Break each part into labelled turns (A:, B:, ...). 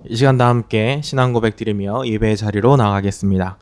A: 이 시간 다 함께 신앙 고백 드리며 예배의 자리로 나가겠습니다.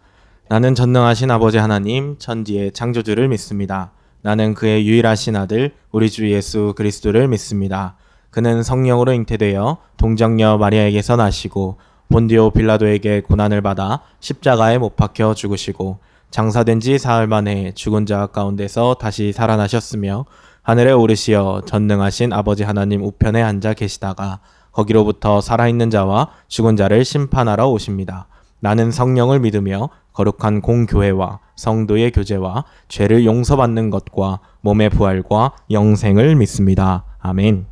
A: 나는 전능하신 아버지 하나님 천지의 창조주를 믿습니다. 나는 그의 유일하신 아들 우리 주 예수 그리스도를 믿습니다. 그는 성령으로 잉태되어 동정녀 마리아에게서 나시고 본디오 빌라도에게 고난을 받아 십자가에 못 박혀 죽으시고 장사된 지 사흘 만에 죽은 자 가운데서 다시 살아나셨으며 하늘에 오르시어 전능하신 아버지 하나님 우편에 앉아 계시다가 거기로부터 살아있는 자와 죽은 자를 심판하러 오십니다. 나는 성령을 믿으며 거룩한 공교회와 성도의 교제와 죄를 용서받는 것과 몸의 부활과 영생을 믿습니다. 아멘.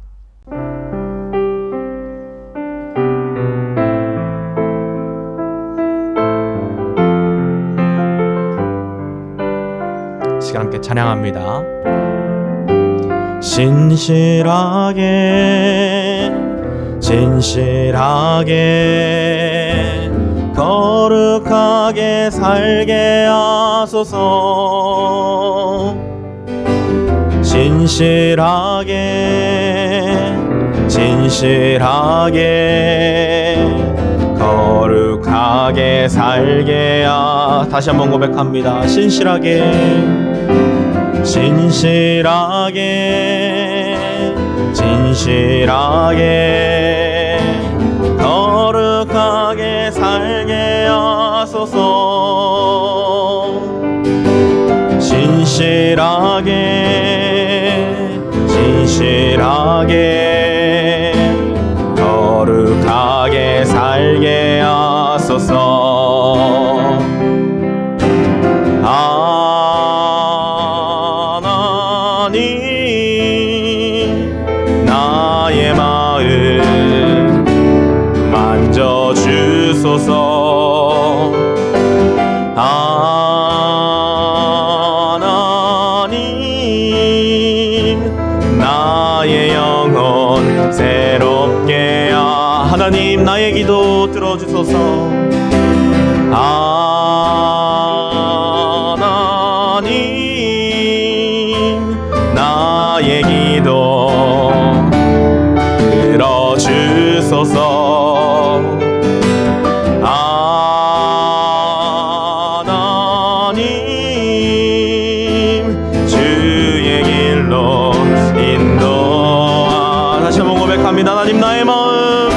A: 시간 함께 찬양합니다. 진실하게 거룩하게 살게 하소서. 진실하게 거룩하게 살게 다시 한번 고백합니다. 진실하게 거룩하게 살게 하소서. 진실하게 거룩하게 살게 하소서. 하나님 나의 마음 만져주소서. 하나님 나의 영혼 새롭게 하나님 나의 기도 들어주소서. 하나님 나의 기도 들어주소서. 하나님 주의 길로 인도하. 다시 한번 고백합니다. 하나님 나의 마음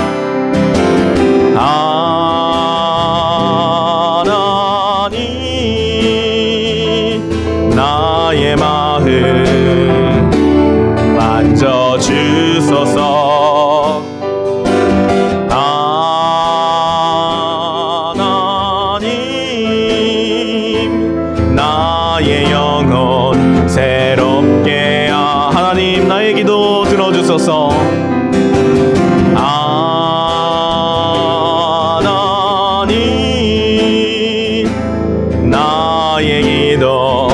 A: 나의 마음 만져주소서. 하나님 나의 영혼 새롭게 하나님 나의 기도 들어주소서. 하나님 나의 기도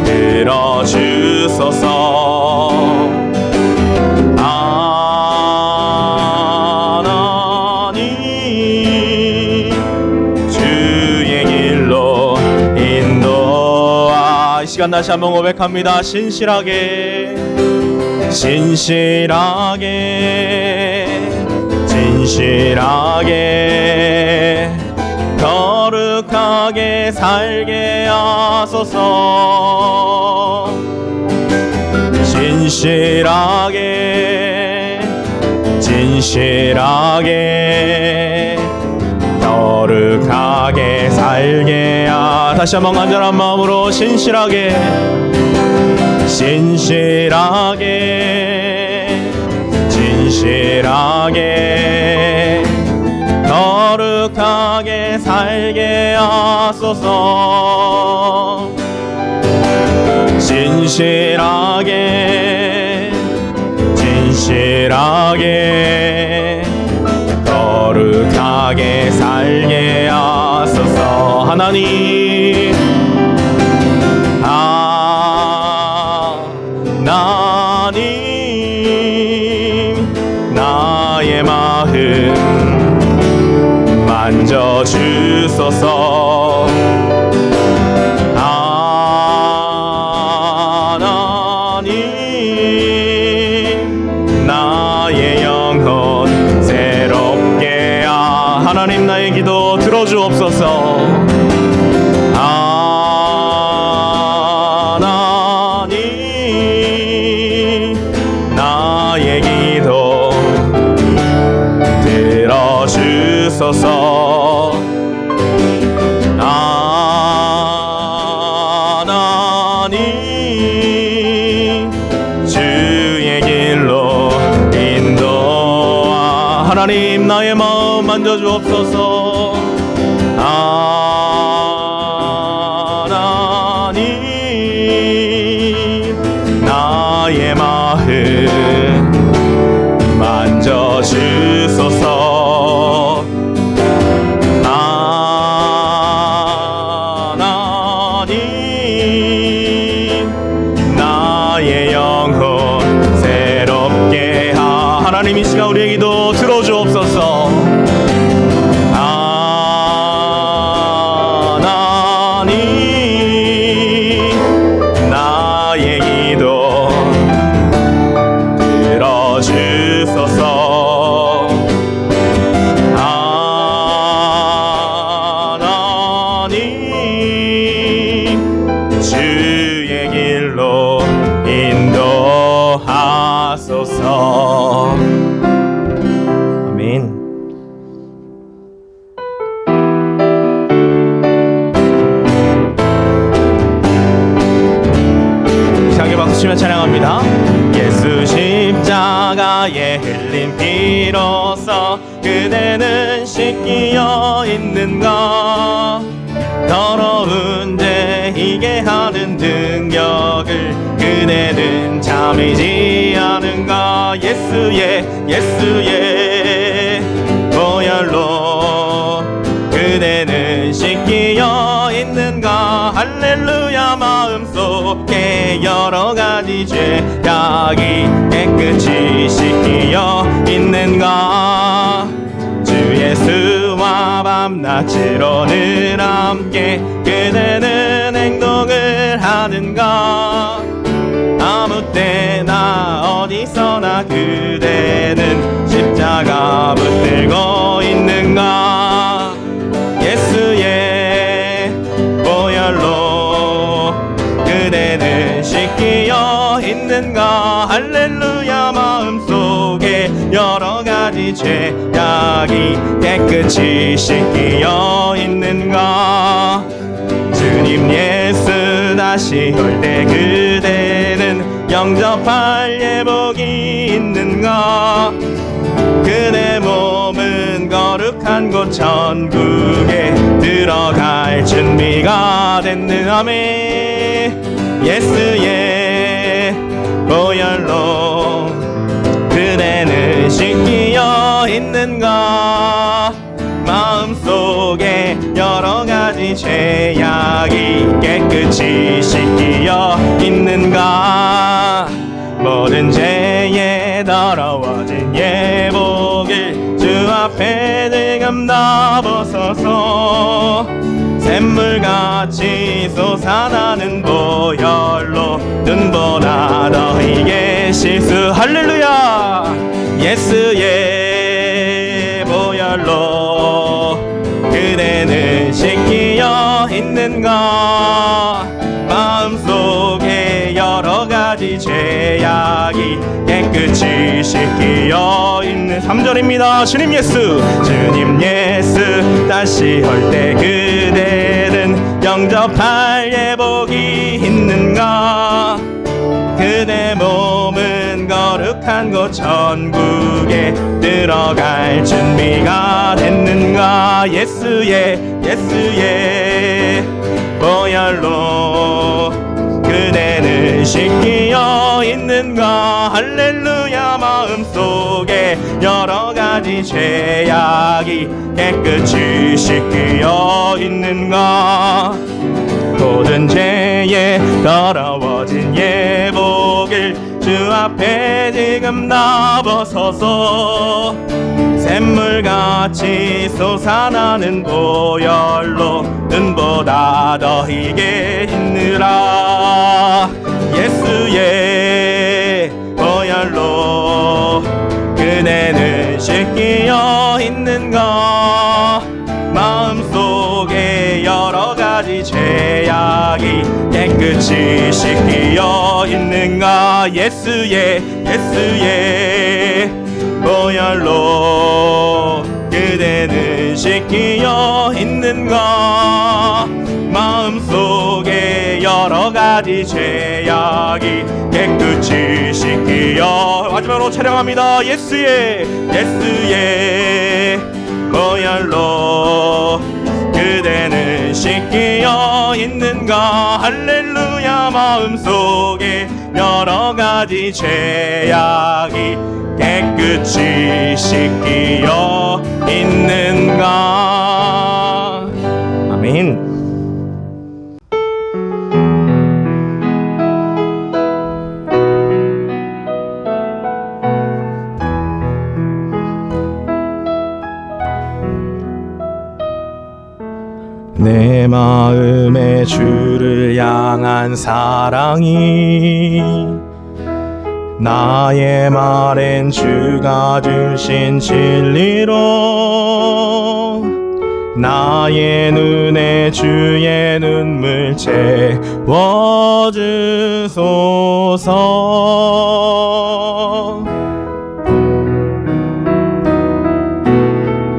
A: 들어주소서. 하나님 주의 길로 인도하. 이 시간 다시 한번 고백합니다. 진실하게 거룩하게 살게 하소서. 진실하게 거룩하게 살게 다시 한번 간절한 마음으로 진실하게 거룩하게 살게 하소서. 진실하게 거룩하게 살게 하소서. 하나님 나의 마음 만져주소서. 하나님 나의 영혼 새롭게 하나님 나의 기도 들어주옵소서. 하나님 나의 기도 들어주소서. 하나님 주의 길로 인도하. 하나님 나의 마음 만져주옵소서. 하나님 나의 마음 만져주소서. 하나님 나의 영혼 새롭게 하. 하나님 이 시간 우리의 기도 들어주옵소서. 하나님 나의 기도 들어주소서. 하나님 주의 길로 인도하소서. 아멘. 이상하게 박수치며 찬양합니다. 예수 십자가에 흘린 피로써 그대는 씻기어 있는가. 더러운 죄 희게 하는 능력을 그대는 참이지 않은가. 예수의 보혈로 그대는 씻기어 있는가. 할렐루야. 마음속에 여러가지 죄악이 깨끗이 씻기어 있는가. 주 예수와 밤낮으로 늘 함께 그대는 행동을 하는가. 아무 때나 어디서나 그대는 십자가 붙들고 있는가. 예수의 보혈로 그대는 씻기어 있는가. 할렐루야. 마음속에 여러가지 죄악이 깨끗이 씻기어 있는가. 주님 예수 다시 올 때 그대는 영접할 예복이 있는가. 그대 몸은 거룩한 곳 천국에 들어갈 준비가 됐는. 아멘. 예수의 보혈로 그대는 씻기어 있는가. 마음속에 여러가지 죄악이 깨끗이 씻기어 있는가. 모든 죄에 더러워진 예복을 주 앞에 지금 다 벗어서 샘물같이 솟아나는 보혈로 눈보다 더 희게 씻으. 할렐루야. 예수의 보혈로 그대는 씻기어 있는가. 마음속에 여러가지 죄악이 깨끗이 씻기어 있는. 3절입니다. 주님 예수 다시 올 때 그대는 영접할 예복이 있는가. 그대 몸은 거룩한 곳 천국에 들어갈 준비가 됐는가. 예수의 보혈로 그대는 씻기어 있는가. 할렐루야. 마음속에 여러가지 죄악이 깨끗이 씻기어 있는가. 모든 죄에 더러워진 예복을 주 앞에 지금 다 벗어서 샘물같이 솟아나는 보혈로 눈보다 더 희게 있느라. 예수의 보혈로 그대는 씻기어 있는가.
B: 죄악이 깨끗이 씻기어 있는가. 예수의 보혈로 그대는 씻기어 있는가. 마음속에 여러가지 죄악이 깨끗이 씻기어. 마지막으로 찬양합니다. 예수의 보혈로 그대는 씻기어 있는가. 할렐루야. 마음속에 여러가지 죄악이 깨끗이 씻기어 있는가. 아멘. 내 마음에 주를 향한 사랑이 나의 말엔 주가 주신 진리로 나의 눈에 주의 눈물 채워주소서.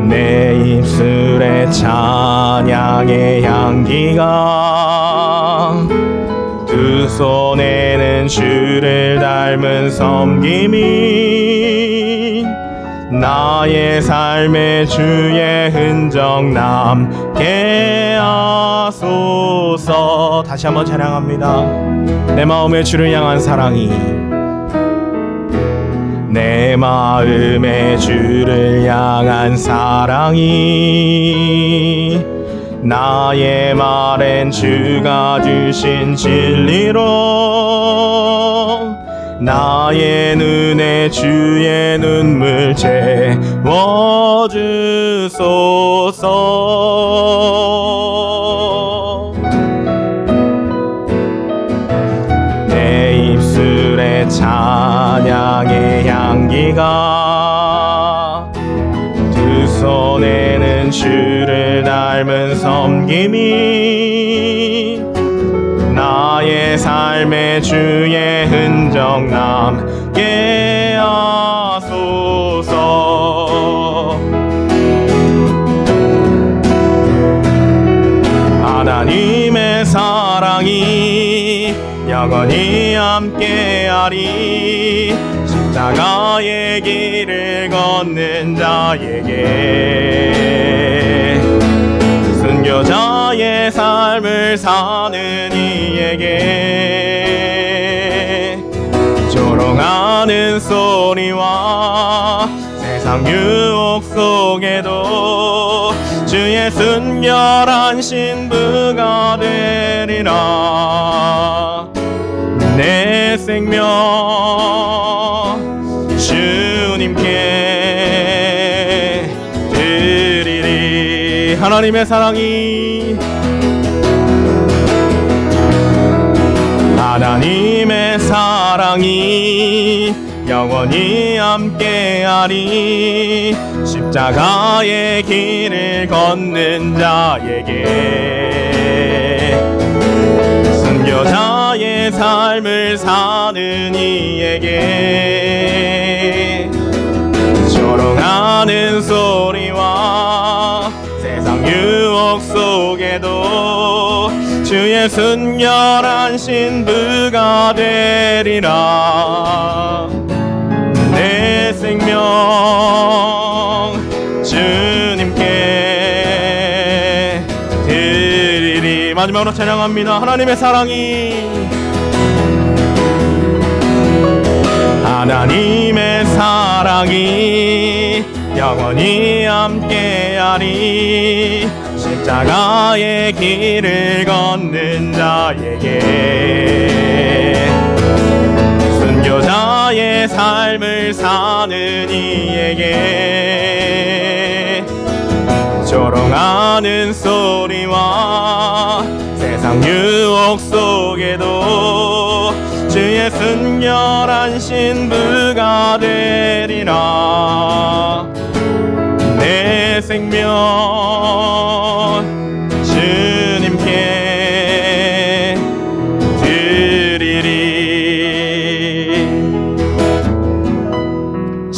B: 내 입술에 찬양의 향기가 두 손에는 주를 닮은 섬김이 나의 삶에 주의 흔적 남게 하소서. 다시 한번 찬양합니다. 내 마음에 주를 향한 사랑이 내 마음에 주를 향한 사랑이 나의 말엔 주가 주신 진리로 나의 눈에 주의 눈물 채워주소서. 내 입술에 찬양의 향기가 두 손에는 주를 닮은 섬김이 나의 삶에 주의 흔적 남게 하소서. 하나님의 사랑이 영원히 함께하리. 십자가의 길을 걷는 자에게 순교자의 삶을 사는 이에게 조롱하는 소리와 세상 유혹 속에도 주의 순결한 신부가 되리라. 내 생명 주님께 드리리. 하나님의 사랑이 하나님의 사랑이 영원히 함께하리. 십자가의 길을 걷는 자에게 순교자의 삶을 사는 이에게 조롱하는 소리와 세상 유혹 속에도 주의 순결한 신부가 되리라. 내 생명 주님께 드리리. 마지막으로 찬양합니다. 하나님의 사랑이 하나님의 사랑이 영원히 함께하리. 십자가의 길을 걷는 자에게 순교자의 삶을 사는 이에게 조롱하는 소리와 세상 유혹 속에도 주의 순결한 신부가 되리라. 내 생명 주님께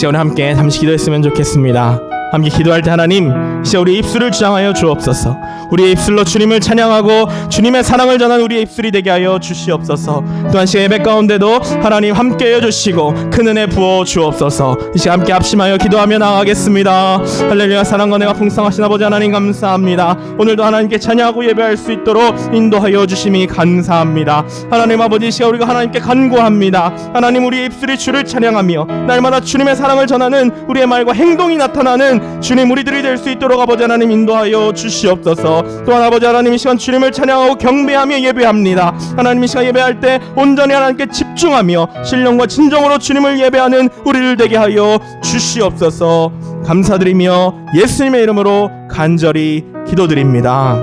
B: 이제 오늘 함께 잠시 기도했으면 좋겠습니다. 함께 기도할 때 하나님, 이제 우리의 입술을 주장하여 주옵소서. 우리의 입술로 주님을 찬양하고 주님의 사랑을 전한 우리의 입술이 되게 하여 주시옵소서. 또한 시간 예배 가운데도 하나님 함께해 주시고 큰 은혜 부어 주옵소서. 이 시간 함께 합심하여 기도하며 나아가겠습니다. 할렐루야. 사랑과 은혜가 풍성하신 아버지 하나님 감사합니다. 오늘도 하나님께 찬양하고 예배할 수 있도록 인도하여 주심이 감사합니다. 하나님 아버지, 이 시간 우리가 하나님께 간구합니다. 하나님, 우리의 입술이 주를 찬양하며 날마다 주님의 사랑을 전하는 우리의 말과 행동이 나타나는 주님 우리들이 될 수 있도록 아버지 하나님 인도하여 주시옵소서. 또한 아버지 하나님, 이 시간 주님을 찬양하고 경배하며 예배합니다. 하나님, 이 시간 예배할 때 온전히 하나님께 집중하며 신령과 진정으로 주님을 예배하는 우리를 되게 하여 주시옵소서. 감사드리며 예수님의 이름으로 간절히 기도드립니다.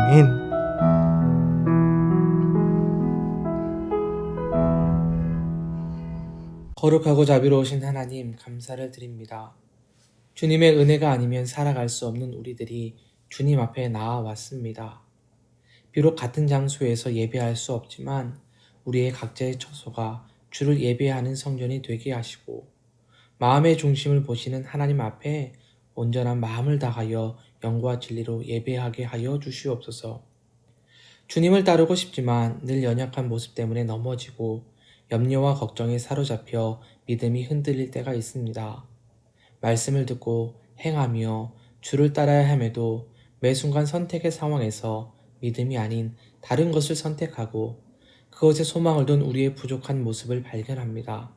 B: 아멘.
C: 거룩하고 자비로우신 하나님, 감사를 드립니다. 주님의 은혜가 아니면 살아갈 수 없는 우리들이 주님 앞에 나아왔습니다. 비록 같은 장소에서 예배할 수 없지만 우리의 각자의 처소가 주를 예배하는 성전이 되게 하시고 마음의 중심을 보시는 하나님 앞에 온전한 마음을 다하여 영과 진리로 예배하게 하여 주시옵소서. 주님을 따르고 싶지만 늘 연약한 모습 때문에 넘어지고 염려와 걱정에 사로잡혀 믿음이 흔들릴 때가 있습니다. 말씀을 듣고 행하며 주를 따라야 함에도 매 순간 선택의 상황에서 믿음이 아닌 다른 것을 선택하고 그것에 소망을 둔 우리의 부족한 모습을 발견합니다.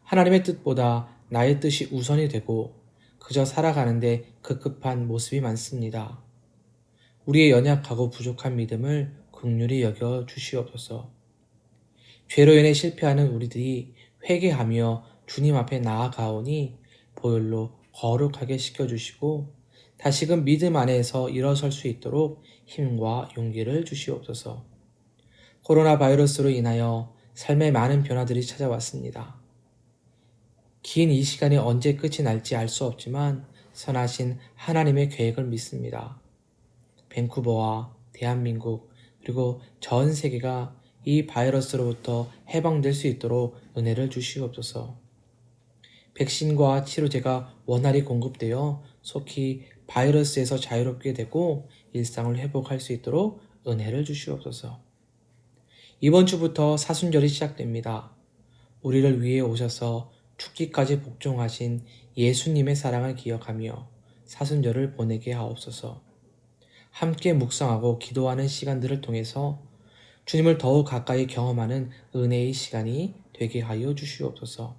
C: 하나님의 뜻보다 나의 뜻이 우선이 되고 그저 살아가는데 급급한 모습이 많습니다. 우리의 연약하고 부족한 믿음을 긍휼히 여겨 주시옵소서. 죄로 인해 실패하는 우리들이 회개하며 주님 앞에 나아가오니 보혈로 거룩하게 씻겨주시고 다시금 믿음 안에서 일어설 수 있도록 힘과 용기를 주시옵소서. 코로나 바이러스로 인하여 삶에 많은 변화들이 찾아왔습니다. 긴 이 시간이 언제 끝이 날지 알 수 없지만 선하신 하나님의 계획을 믿습니다. 밴쿠버와 대한민국 그리고 전 세계가 이 바이러스로부터 해방될 수 있도록 은혜를 주시옵소서. 백신과 치료제가 원활히 공급되어 속히 바이러스에서 자유롭게 되고 일상을 회복할 수 있도록 은혜를 주시옵소서. 이번 주부터 사순절이 시작됩니다. 우리를 위해 오셔서 죽기까지 복종하신 예수님의 사랑을 기억하며 사순절을 보내게 하옵소서. 함께 묵상하고 기도하는 시간들을 통해서 주님을 더욱 가까이 경험하는 은혜의 시간이 되게 하여 주시옵소서.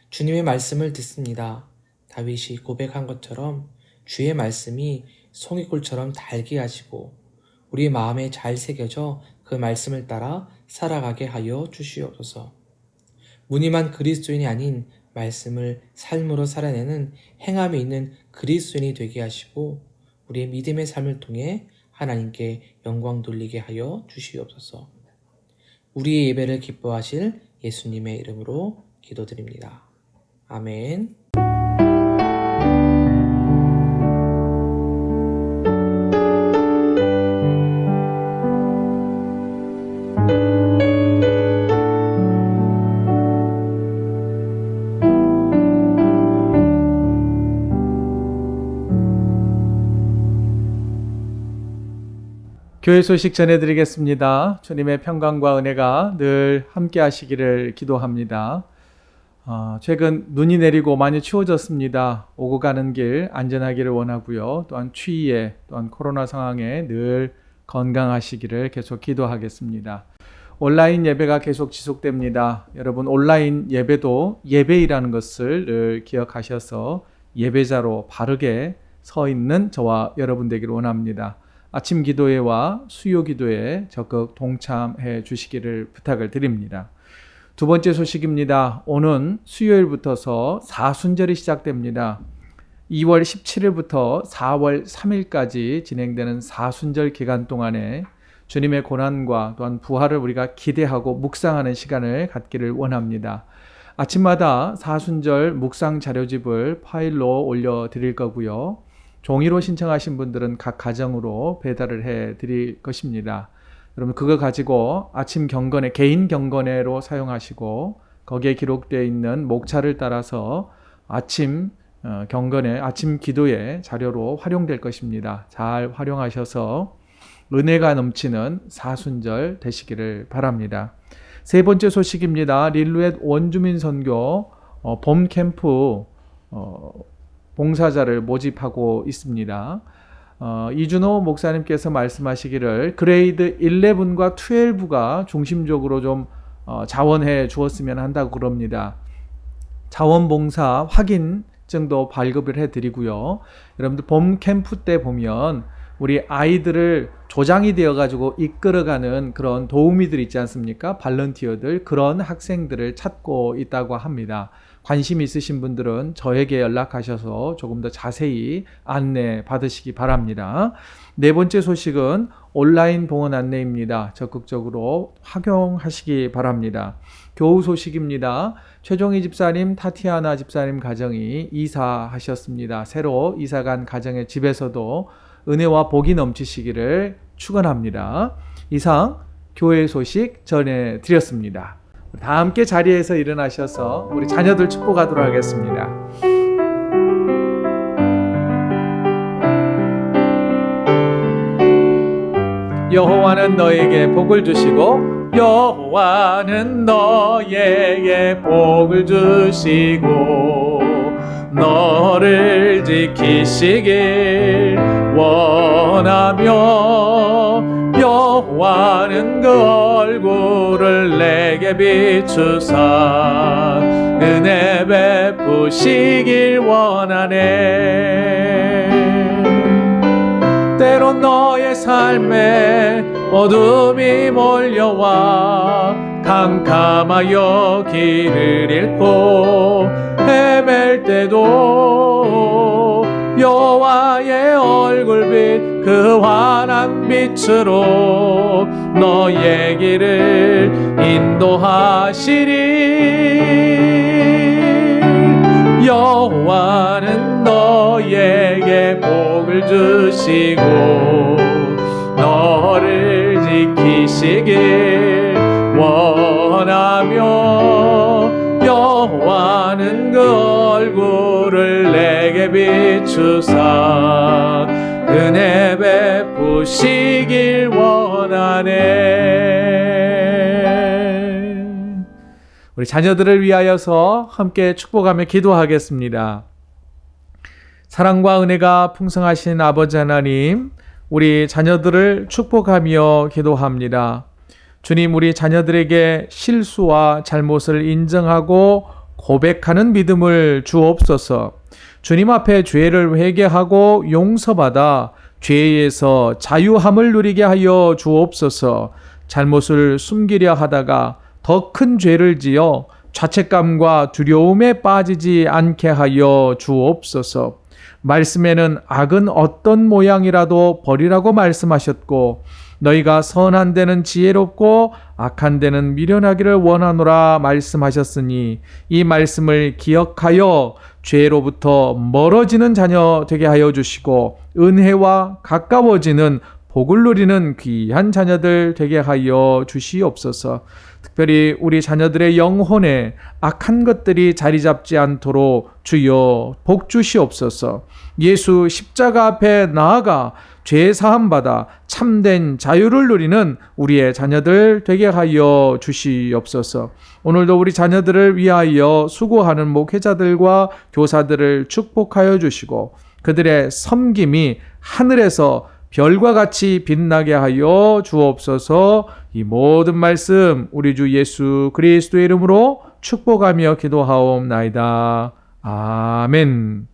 C: 주님의 말씀을 듣습니다. 다윗이 고백한 것처럼 주의 말씀이 송이꿀처럼 달게 하시고 우리 마음에 잘 새겨져 그 말씀을 따라 살아가게 하여 주시옵소서. 무늬만 그리스도인이 아닌 말씀을 삶으로 살아내는 행함이 있는 그리스도인이 되게 하시고 우리의 믿음의 삶을 통해 하나님께 영광 돌리게 하여 주시옵소서. 우리의 예배를 기뻐하실 예수님의 이름으로 기도드립니다. 아멘.
D: 교회 소식 전해드리겠습니다. 주님의 평강과 은혜가 늘 함께 하시기를 기도합니다. 최근 눈이 내리고 많이 추워졌습니다. 오고 가는 길 안전하기를 원하고요. 또한 추위에 또한 코로나 상황에 늘 건강하시기를 계속 기도하겠습니다. 온라인 예배가 계속 지속됩니다. 여러분 온라인 예배도 예배이라는 것을 늘 기억하셔서 예배자로 바르게 서 있는 저와 여러분 되기를 원합니다. 아침 기도회와 수요 기도에 적극 동참해 주시기를 부탁을 드립니다. 두 번째 소식입니다. 오는 수요일부터서 사순절이 시작됩니다. 2월 17일부터 4월 3일까지 진행되는 사순절 기간 동안에 주님의 고난과 또한 부활을 우리가 기대하고 묵상하는 시간을 갖기를 원합니다. 아침마다 사순절 묵상 자료집을 파일로 올려드릴 거고요. 종이로 신청하신 분들은 각 가정으로 배달을 해 드릴 것입니다. 여러분 그거 가지고 아침 경건회, 개인 경건회로 사용하시고 거기에 기록되어 있는 목차를 따라서 아침 경건의 아침 기도의 자료로 활용될 것입니다. 잘 활용하셔서 은혜가 넘치는 사순절 되시기를 바랍니다. 세 번째 소식입니다. 릴루엣 원주민 선교 봄 캠프 봉사자를 모집하고 있습니다. 이준호 목사님께서 말씀하시기를 그레이드 11과 12가 중심적으로 좀 자원해 주었으면 한다고 그럽니다. 자원봉사 확인증도 발급을 해드리고요. 여러분들 봄 캠프 때 보면 우리 아이들을 조장이 되어가지고 이끌어가는 그런 도우미들 있지 않습니까? 발런티어들, 그런 학생들을 찾고 있다고 합니다. 관심 있으신 분들은 저에게 연락하셔서 조금 더 자세히 안내 받으시기 바랍니다. 네 번째 소식은 온라인 봉헌 안내입니다. 적극적으로 활용하시기 바랍니다. 교우 소식입니다. 최종희 집사님, 타티아나 집사님 가정이 이사하셨습니다. 새로 이사간 가정의 집에서도 은혜와 복이 넘치시기를 축원합니다. 이상 교회 소식 전해드렸습니다. 다 함께 자리에서 일어나셔서 우리 자녀들 축복하도록 하겠습니다. 여호와는 너에게 복을 주시고 여호와는 너에게 복을 주시고 너를 지키시길 원하며 여호와는 그 얼굴을 내게 비추사 은혜 베푸시길 원하네. 때론 너의 삶에 어둠이 몰려와 캄캄하여 길을 잃고 헤맬 때도 여호와의 얼굴빛 그 환한 빛으로 너의 길을 인도하시리. 여호와는 너에게 복을 주시고 너를 지키시길 원하며 여호와는 그 얼굴을 내게 비추사 은혜 베푸시길 원하네. 우리 자녀들을 위하여서 함께 축복하며 기도하겠습니다. 사랑과 은혜가 풍성하신 아버지 하나님, 우리 자녀들을 축복하며 기도합니다. 주님, 우리 자녀들에게 실수와 잘못을 인정하고 고백하는 믿음을 주옵소서. 주님 앞에 죄를 회개하고 용서받아 죄에서 자유함을 누리게 하여 주옵소서. 잘못을 숨기려 하다가 더 큰 죄를 지어 죄책감과 두려움에 빠지지 않게 하여 주옵소서. 말씀에는 악은 어떤 모양이라도 버리라고 말씀하셨고 너희가 선한 데는 지혜롭고 악한 데는 미련하기를 원하노라 말씀하셨으니 이 말씀을 기억하여 죄로부터 멀어지는 자녀 되게 하여 주시고 은혜와 가까워지는 복을 누리는 귀한 자녀들 되게 하여 주시옵소서. 특별히 우리 자녀들의 영혼에 악한 것들이 자리 잡지 않도록 주여 복 주시옵소서. 예수 십자가 앞에 나아가 죄 사함 받아 참된 자유를 누리는 우리의 자녀들 되게 하여 주시옵소서. 오늘도 우리 자녀들을 위하여 수고하는 목회자들과 교사들을 축복하여 주시고 그들의 섬김이 하늘에서 별과 같이 빛나게 하여 주옵소서. 이 모든 말씀 우리 주 예수 그리스도의 이름으로 축복하며 기도하옵나이다. 아멘.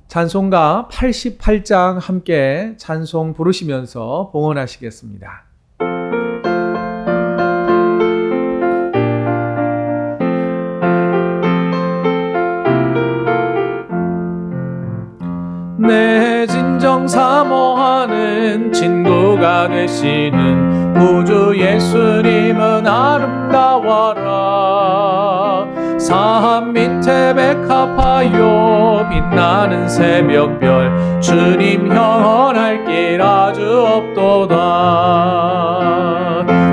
D: 찬송가 88장 함께 찬송 부르시면서 봉헌하시겠습니다. 내 진정 사모하는 친구가 되시는 구주 예수님은 아름다워라. 산 밑에 백합하여 빛나는 새벽별 주님 현할 길 아주 없도다.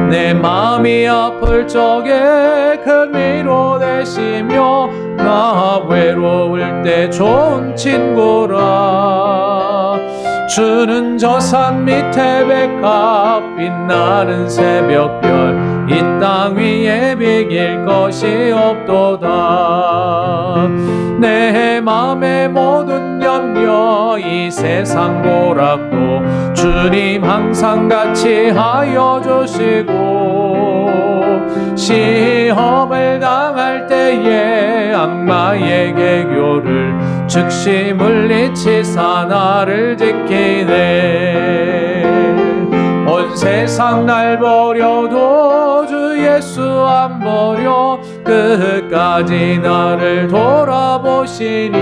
D: 내 마음이 아플 적에 큰 위로 되시며 나 외로울 때 좋은 친구라. 주는 저 산 밑에 백합 빛나는 새벽별 이 땅 위에 비길 것이 없도다. 내 맘의 모든 염려 이 세상 고락도 주님 항상 같이 하여 주시고 시험을 당할 때에 악마의 개교를 즉시 물리치사 나를 지키네. 온 세상 날 버려도 주 예수 안 버려 끝까지 나를 돌아보시니.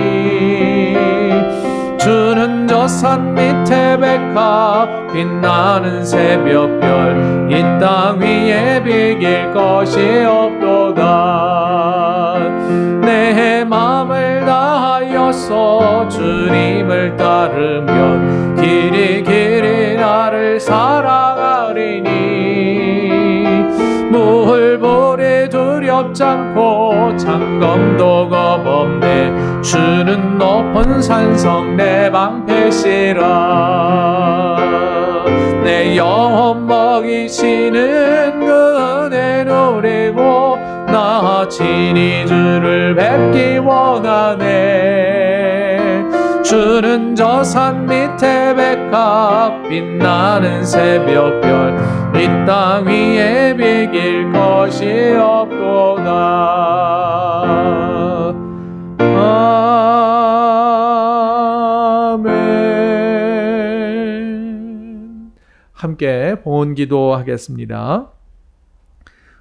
D: 주는 저 산 밑에 백합 빛나는 새벽별 이 땅 위에 비길 것이 없도다. 내 맘을 다하여서 주님을 따르면 길이 길이 나를 사랑하리니. 물불이 두렵지 않고 창검도 겁없네. 주는 높은 산성 내 방패시라. 내 영혼 먹이시는 그 은혜 누리고 나 친히 주를 뵙기 원하네. 주는 저 산 밑에 백합 빛나는 새벽별 이 땅 위에 비길 것이 없도다. 아멘. 함께 봉헌기도 하겠습니다.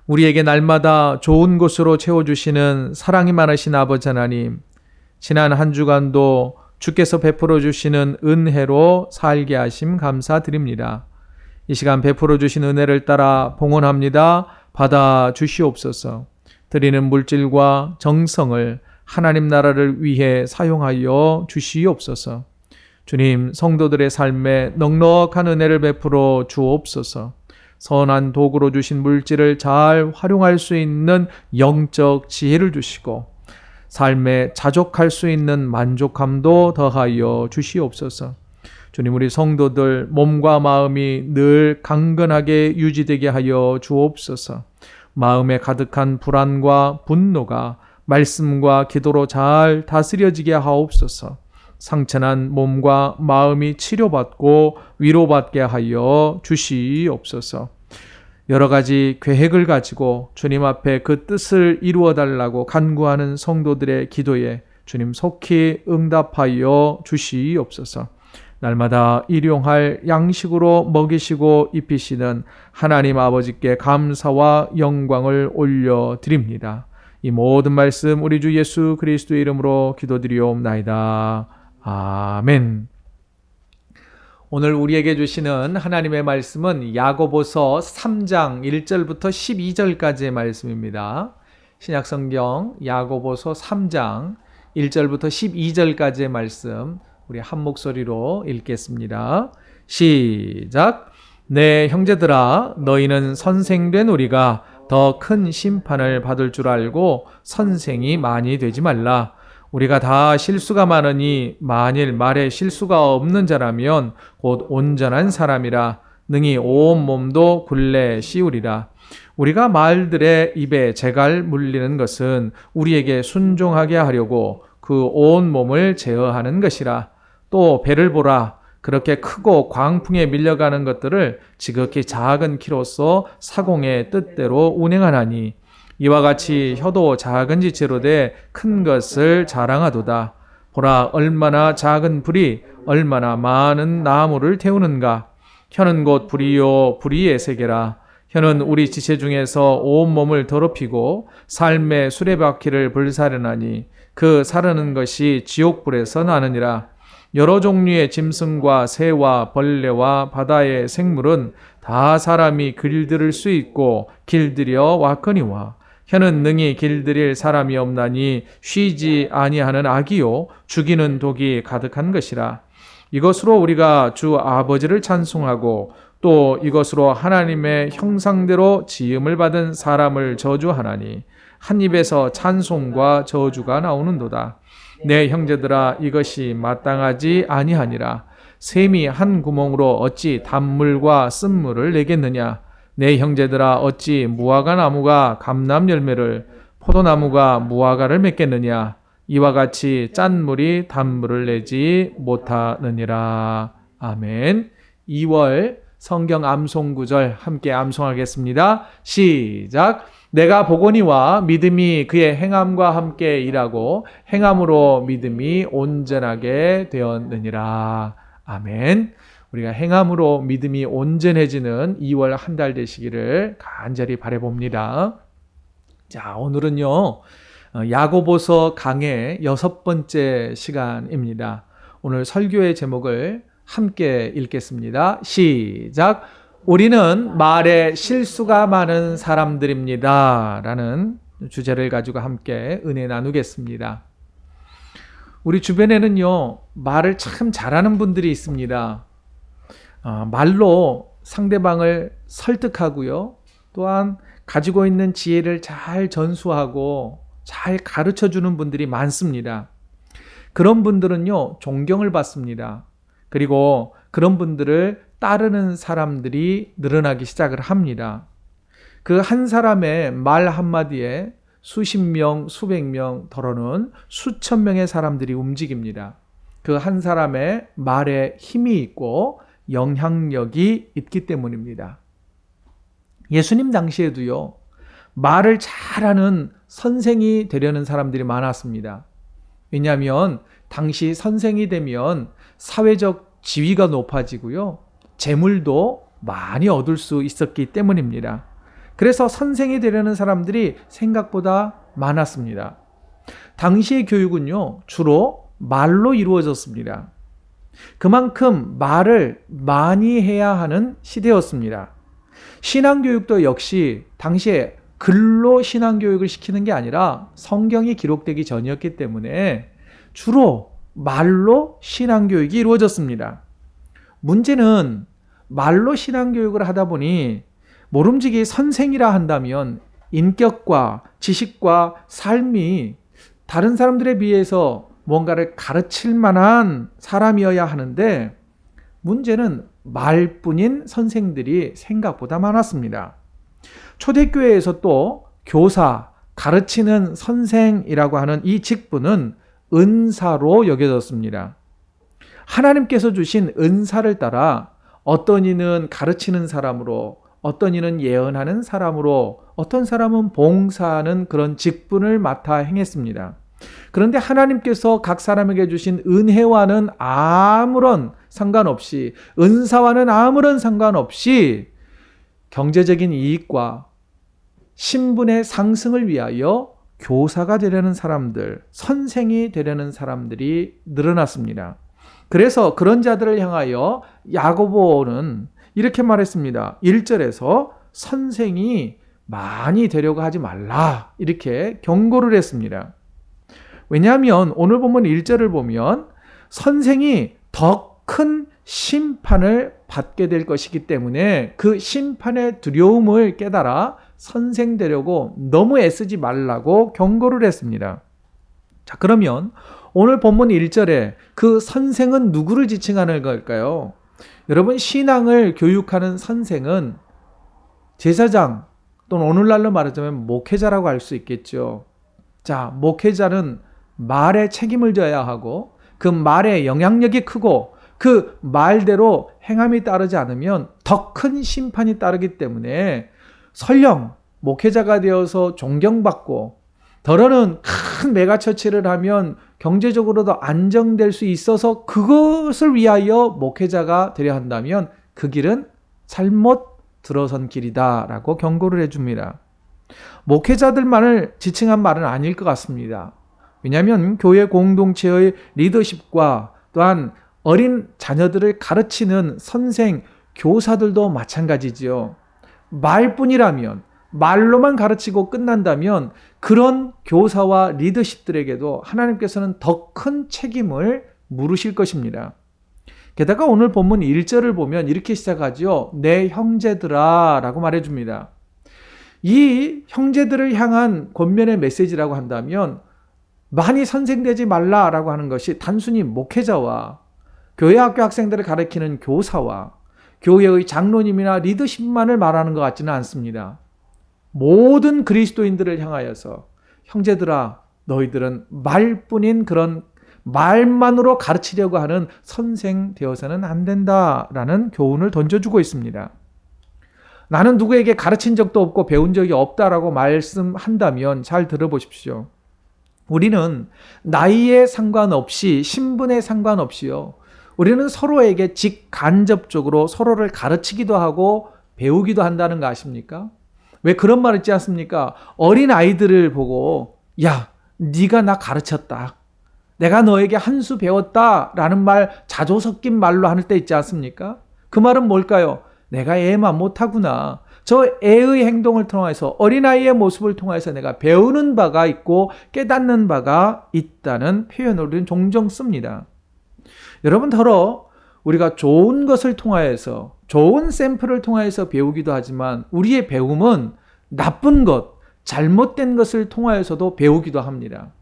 D: 우리에게 날마다 좋은 곳으로 채워주시는 사랑이 많으신 아버지 하나님, 지난 한 주간도 주께서 베풀어 주시는 은혜로 살게 하심 감사드립니다. 이 시간 베풀어 주신 은혜를 따라 봉헌합니다. 받아 주시옵소서. 드리는 물질과 정성을 하나님 나라를 위해 사용하여 주시옵소서. 주님, 성도들의 삶에 넉넉한 은혜를 베풀어 주옵소서. 선한 도구로 주신 물질을 잘 활용할 수 있는 영적 지혜를 주시고 삶에 자족할 수 있는 만족함도 더하여 주시옵소서. 주님, 우리 성도들 몸과 마음이 늘 강건하게 유지되게 하여 주옵소서. 마음에 가득한 불안과 분노가 말씀과 기도로 잘 다스려지게 하옵소서. 상처난 몸과 마음이 치료받고 위로받게 하여 주시옵소서. 여러 가지 계획을 가지고 주님 앞에 그 뜻을 이루어 달라고 간구하는 성도들의 기도에 주님 속히 응답하여 주시옵소서. 날마다 일용할 양식으로 먹이시고 입히시는 하나님 아버지께 감사와 영광을 올려드립니다. 이 모든 말씀 우리 주 예수 그리스도의 이름으로 기도드리옵나이다. 아멘. 오늘 우리에게 주시는 하나님의 말씀은 야고보서 3장 1절부터 12절까지의 말씀입니다. 신약성경 야고보서 3장 1절부터 12절까지의 말씀 우리 한 목소리로 읽겠습니다. 시작. 내 형제들아, 너희는 선생된 우리가 더 큰 심판을 받을 줄 알고 선생이 많이 되지 말라. 우리가 다 실수가 많으니 만일 말에 실수가 없는 자라면 곧 온전한 사람이라 능히 온 몸도 굴레 씌우리라. 우리가 말들의 입에 재갈 물리는 것은 우리에게 순종하게 하려고 그 온 몸을 제어하는 것이라. 또 배를 보라. 그렇게 크고 광풍에 밀려가는 것들을 지극히 작은 키로서 사공의 뜻대로 운행하나니 이와 같이 혀도 작은 지체로 돼 큰 것을 자랑하도다. 보라, 얼마나 작은 불이 얼마나 많은 나무를 태우는가. 혀는 곧 불이요 불의의 세계라. 혀는 우리 지체 중에서 온 몸을 더럽히고 삶의 수레바퀴를 불사르나니 그 사르는 것이 지옥불에서 나느니라. 여러 종류의 짐승과 새와 벌레와 바다의 생물은 다 사람이 길들일 수 있고 길들여 왔거니와 혀는 능히 길들일 사람이 없나니 쉬지 아니하는 악이요 죽이는 독이 가득한 것이라. 이것으로 우리가 주 아버지를 찬송하고 또 이것으로 하나님의 형상대로 지음을 받은 사람을 저주하나니 한 입에서 찬송과 저주가 나오는도다. 내 형제들아 이것이 마땅하지 아니하니라. 샘이 한 구멍으로 어찌 단물과 쓴물을 내겠느냐. 내 형제들아 어찌 무화과 나무가 감람 열매를 포도나무가 무화과를 맺겠느냐. 이와 같이 짠 물이 단물을 내지 못하느니라. 아멘. 2월 성경 암송 구절 함께 암송하겠습니다. 시작. 내가 보거니와 믿음이 그의 행함과 함께 일하고 행함으로 믿음이 온전하게 되었느니라. 아멘. 우리가 행함으로 믿음이 온전해지는 2월 한 달 되시기를 간절히 바라봅니다. 자, 오늘은요. 야고보서 강의 6번째 시간입니다. 오늘 설교의 제목을 함께 읽겠습니다. 시작. 우리는 말에 실수가 많은 사람들입니다. 라는 주제를 가지고 함께 은혜 나누겠습니다. 우리 주변에는요, 말을 참 잘하는 분들이 있습니다. 말로 상대방을 설득하고요, 또한 가지고 있는 지혜를 잘 전수하고 잘 가르쳐 주는 분들이 많습니다. 그런 분들은요, 존경을 받습니다. 그리고 그런 분들을 따르는 사람들이 늘어나기 시작을 합니다. 그 한 사람의 말 한마디에 수십 명, 수백 명, 더러는 수천 명의 사람들이 움직입니다. 그 한 사람의 말에 힘이 있고 영향력이 있기 때문입니다. 예수님 당시에도요, 말을 잘하는 선생이 되려는 사람들이 많았습니다. 왜냐하면 당시 선생이 되면 사회적 지위가 높아지고요, 재물도 많이 얻을 수 있었기 때문입니다. 그래서 선생이 되려는 사람들이 생각보다 많았습니다. 당시의 교육은요, 주로 말로 이루어졌습니다. 그만큼 말을 많이 해야 하는 시대였습니다. 신앙교육도 역시 당시에 글로 신앙교육을 시키는 게 아니라 성경이 기록되기 전이었기 때문에 주로 말로 신앙교육이 이루어졌습니다. 문제는 말로 신앙교육을 하다 보니 모름지기 선생이라 한다면 인격과 지식과 삶이 다른 사람들에 비해서 뭔가를 가르칠 만한 사람이어야 하는데, 문제는 말뿐인 선생들이 생각보다 많았습니다. 초대교회에서 또 교사, 가르치는 선생이라고 하는 이 직분은 은사로 여겨졌습니다. 하나님께서 주신 은사를 따라 어떤 이는 가르치는 사람으로, 어떤 이는 예언하는 사람으로, 어떤 사람은 봉사하는 그런 직분을 맡아 행했습니다. 그런데 하나님께서 각 사람에게 주신 은혜와는 아무런 상관없이, 은사와는 아무런 상관없이 경제적인 이익과 신분의 상승을 위하여 교사가 되려는 사람들, 선생이 되려는 사람들이 늘어났습니다. 그래서 그런 자들을 향하여 야고보는 이렇게 말했습니다. 1절에서 선생이 많이 되려고 하지 말라, 이렇게 경고를 했습니다. 왜냐하면 오늘 본문 1절을 보면 선생이 더 큰 심판을 받게 될 것이기 때문에 그 심판의 두려움을 깨달아 선생 되려고 너무 애쓰지 말라고 경고를 했습니다. 자, 그러면 오늘 본문 1절에 그 선생은 누구를 지칭하는 걸까요? 여러분, 신앙을 교육하는 선생은 제사장 또는 오늘날로 말하자면 목회자라고 할 수 있겠죠. 자, 목회자는 말에 책임을 져야 하고 그 말에 영향력이 크고 그 말대로 행함이 따르지 않으면 더 큰 심판이 따르기 때문에 설령 목회자가 되어서 존경받고 더러는 큰 메가처치를 하면 경제적으로도 안정될 수 있어서 그것을 위하여 목회자가 되려 한다면 그 길은 잘못 들어선 길이다라고 경고를 해줍니다. 목회자들만을 지칭한 말은 아닐 것 같습니다. 왜냐하면 교회 공동체의 리더십과 또한 어린 자녀들을 가르치는 선생, 교사들도 마찬가지지요. 말뿐이라면, 말로만 가르치고 끝난다면 그런 교사와 리더십들에게도 하나님께서는 더 큰 책임을 물으실 것입니다. 게다가 오늘 본문 1절을 보면 이렇게 시작하죠. 내 형제들아 라고 말해줍니다. 이 형제들을 향한 권면의 메시지라고 한다면 많이 선생되지 말라라고 하는 것이 단순히 목회자와 교회 학교 학생들을 가르치는 교사와 교회의 장로님이나 리더십만을 말하는 것 같지는 않습니다. 모든 그리스도인들을 향하여서 형제들아 너희들은 말뿐인 그런 말만으로 가르치려고 하는 선생 되어서는 안 된다라는 교훈을 던져주고 있습니다. 나는 누구에게 가르친 적도 없고 배운 적이 없다라고 말씀한다면 잘 들어보십시오. 우리는 나이에 상관없이 신분에 상관없이요. 우리는 서로에게 직간접적으로 서로를 가르치기도 하고 배우기도 한다는 거 아십니까? 왜 그런 말 있지 않습니까? 어린 아이들을 보고 야, 네가 나 가르쳤다. 내가 너에게 한 수 배웠다라는 말 자조 섞인 말로 할 때 있지 않습니까? 그 말은 뭘까요? 내가 애만 못하구나. 저 애의 행동을 통해서 어린아이의 모습을 통해서 내가 배우는 바가 있고 깨닫는 바가 있다는 표현을 우리는 종종 씁니다. 여러분 더러 우리가 좋은 것을 통하여서 좋은 샘플을 통하여서 배우기도 하지만 우리의 배움은 나쁜 것, 잘못된 것을 통하여서도 배우기도 합니다.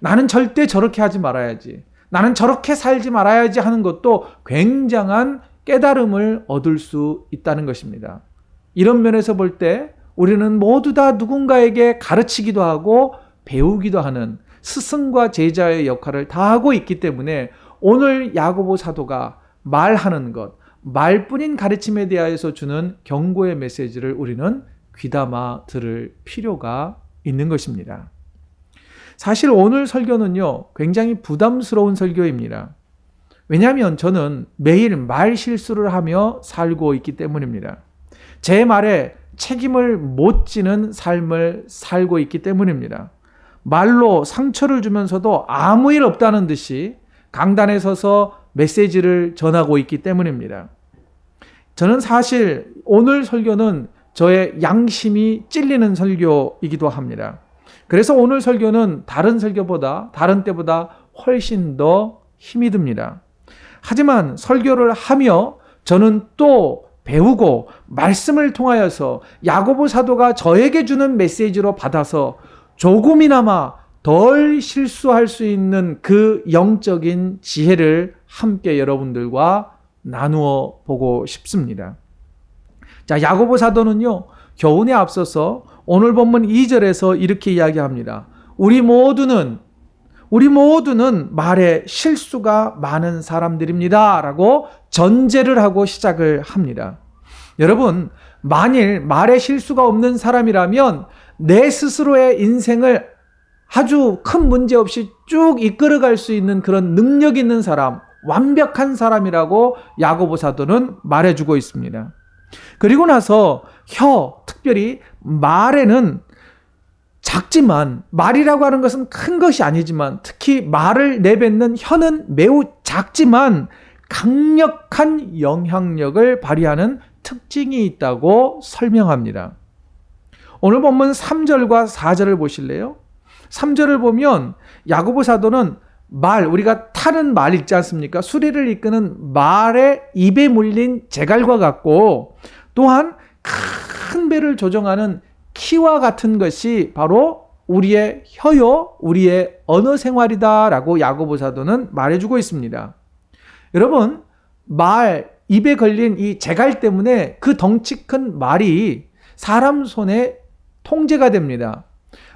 D: 나는 절대 저렇게 하지 말아야지. 나는 저렇게 살지 말아야지 하는 것도 굉장한 깨달음을 얻을 수 있다는 것입니다. 이런 면에서 볼 때 우리는 모두 다 누군가에게 가르치기도 하고 배우기도 하는 스승과 제자의 역할을 다하고 있기 때문에 오늘 야고보 사도가 말하는 것, 말뿐인 가르침에 대하여서 주는 경고의 메시지를 우리는 귀담아 들을 필요가 있는 것입니다. 사실 오늘 설교는요, 굉장히 부담스러운 설교입니다. 왜냐하면 저는 매일 말 실수를 하며 살고 있기 때문입니다. 제 말에 책임을 못 지는 삶을 살고 있기 때문입니다. 말로 상처를 주면서도 아무 일 없다는 듯이 강단에 서서 메시지를 전하고 있기 때문입니다. 저는 사실 오늘 설교는 저의 양심이 찔리는 설교이기도 합니다. 그래서 오늘 설교는 다른 설교보다, 다른 때보다 훨씬 더 힘이 듭니다. 하지만 설교를 하며 저는 또 배우고 말씀을 통하여서 야고보 사도가 저에게 주는 메시지로 받아서 조금이나마 덜 실수할 수 있는 그 영적인 지혜를 함께 여러분들과 나누어 보고 싶습니다. 자, 야고보 사도는요, 교훈에 앞서서 오늘 본문 2절에서 이렇게 이야기합니다. 우리 모두는 말에 실수가 많은 사람들입니다. 라고 전제를 하고 시작을 합니다. 여러분, 만일 말에 실수가 없는 사람이라면 내 스스로의 인생을 아주 큰 문제 없이 쭉 이끌어갈 수 있는 그런 능력 있는 사람, 완벽한 사람이라고 야고보 사도는 말해주고 있습니다. 그리고 나서 특별히 말에는 작지만, 말이라고 하는 것은 큰 것이 아니지만 특히 말을 내뱉는 혀는 매우 작지만 강력한 영향력을 발휘하는 특징이 있다고 설명합니다. 오늘 본문 3절과 4절을 보실래요? 3절을 보면 야고보 사도는 우리가 타는 말 있지 않습니까? 수레를 이끄는 말의 입에 물린 제갈과 같고, 또한 큰 배를 조정하는 키와 같은 것이 바로 우리의 혀요, 우리의 언어 생활이다라고 야고보 사도는 말해주고 있습니다. 여러분, 입에 걸린 이 제갈 때문에 그 덩치 큰 말이 사람 손에 통제가 됩니다.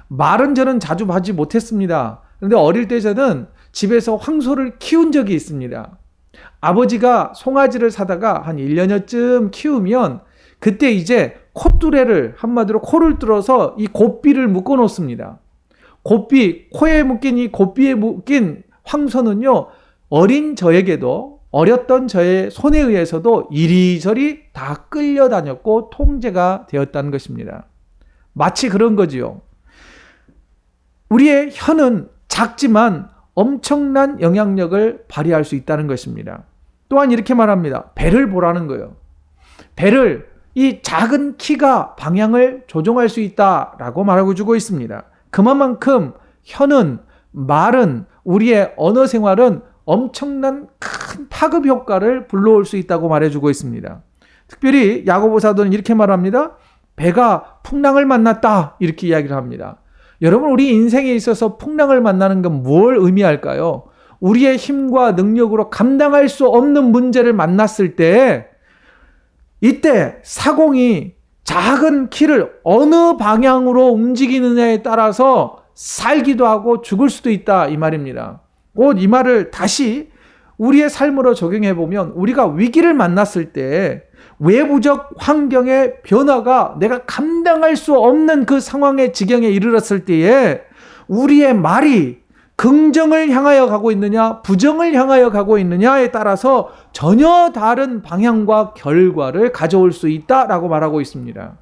D: 말은 저는 자주 하지 못했습니다. 그런데 어릴 때 저는 집에서 황소를 키운 적이 있습니다. 아버지가 송아지를 사다가 한 1년여쯤 키우면 그때 이제 콧뚜레를, 한마디로 코를 뚫어서 이 고삐를 묶어 놓습니다. 코에 묶인 이 고삐에 묶인 황소는요, 어렸던 저의 손에 의해서도 이리저리 다 끌려다녔고 통제가 되었다는 것입니다. 마치 그런 거지요. 우리의 혀는 작지만 엄청난 영향력을 발휘할 수 있다는 것입니다. 또한 이렇게 말합니다. 배를 보라는 거예요. 배를 이 작은 키가 방향을 조종할 수 있다라고 말하고 주고 있습니다. 그만큼 혀는, 말은, 우리의 언어 생활은 엄청난 큰 파급 효과를 불러올 수 있다고 말해주고 있습니다. 특별히 야고보 사도는 이렇게 말합니다. 배가 풍랑을 만났다, 이렇게 이야기를 합니다. 여러분, 우리 인생에 있어서 풍랑을 만나는 건 뭘 의미할까요? 우리의 힘과 능력으로 감당할 수 없는 문제를 만났을 때, 이때 사공이 작은 키를 어느 방향으로 움직이느냐에 따라서 살기도 하고 죽을 수도 있다, 이 말입니다. 곧 이 말을 다시 우리의 삶으로 적용해 보면, 우리가 위기를 만났을 때 외부적 환경의 변화가 내가 감당할 수 없는 그 상황의 지경에 이르렀을 때에 우리의 말이 긍정을 향하여 가고 있느냐, 부정을 향하여 가고 있느냐에 따라서 전혀 다른 방향과 결과를 가져올 수 있다라고 말하고 있습니다.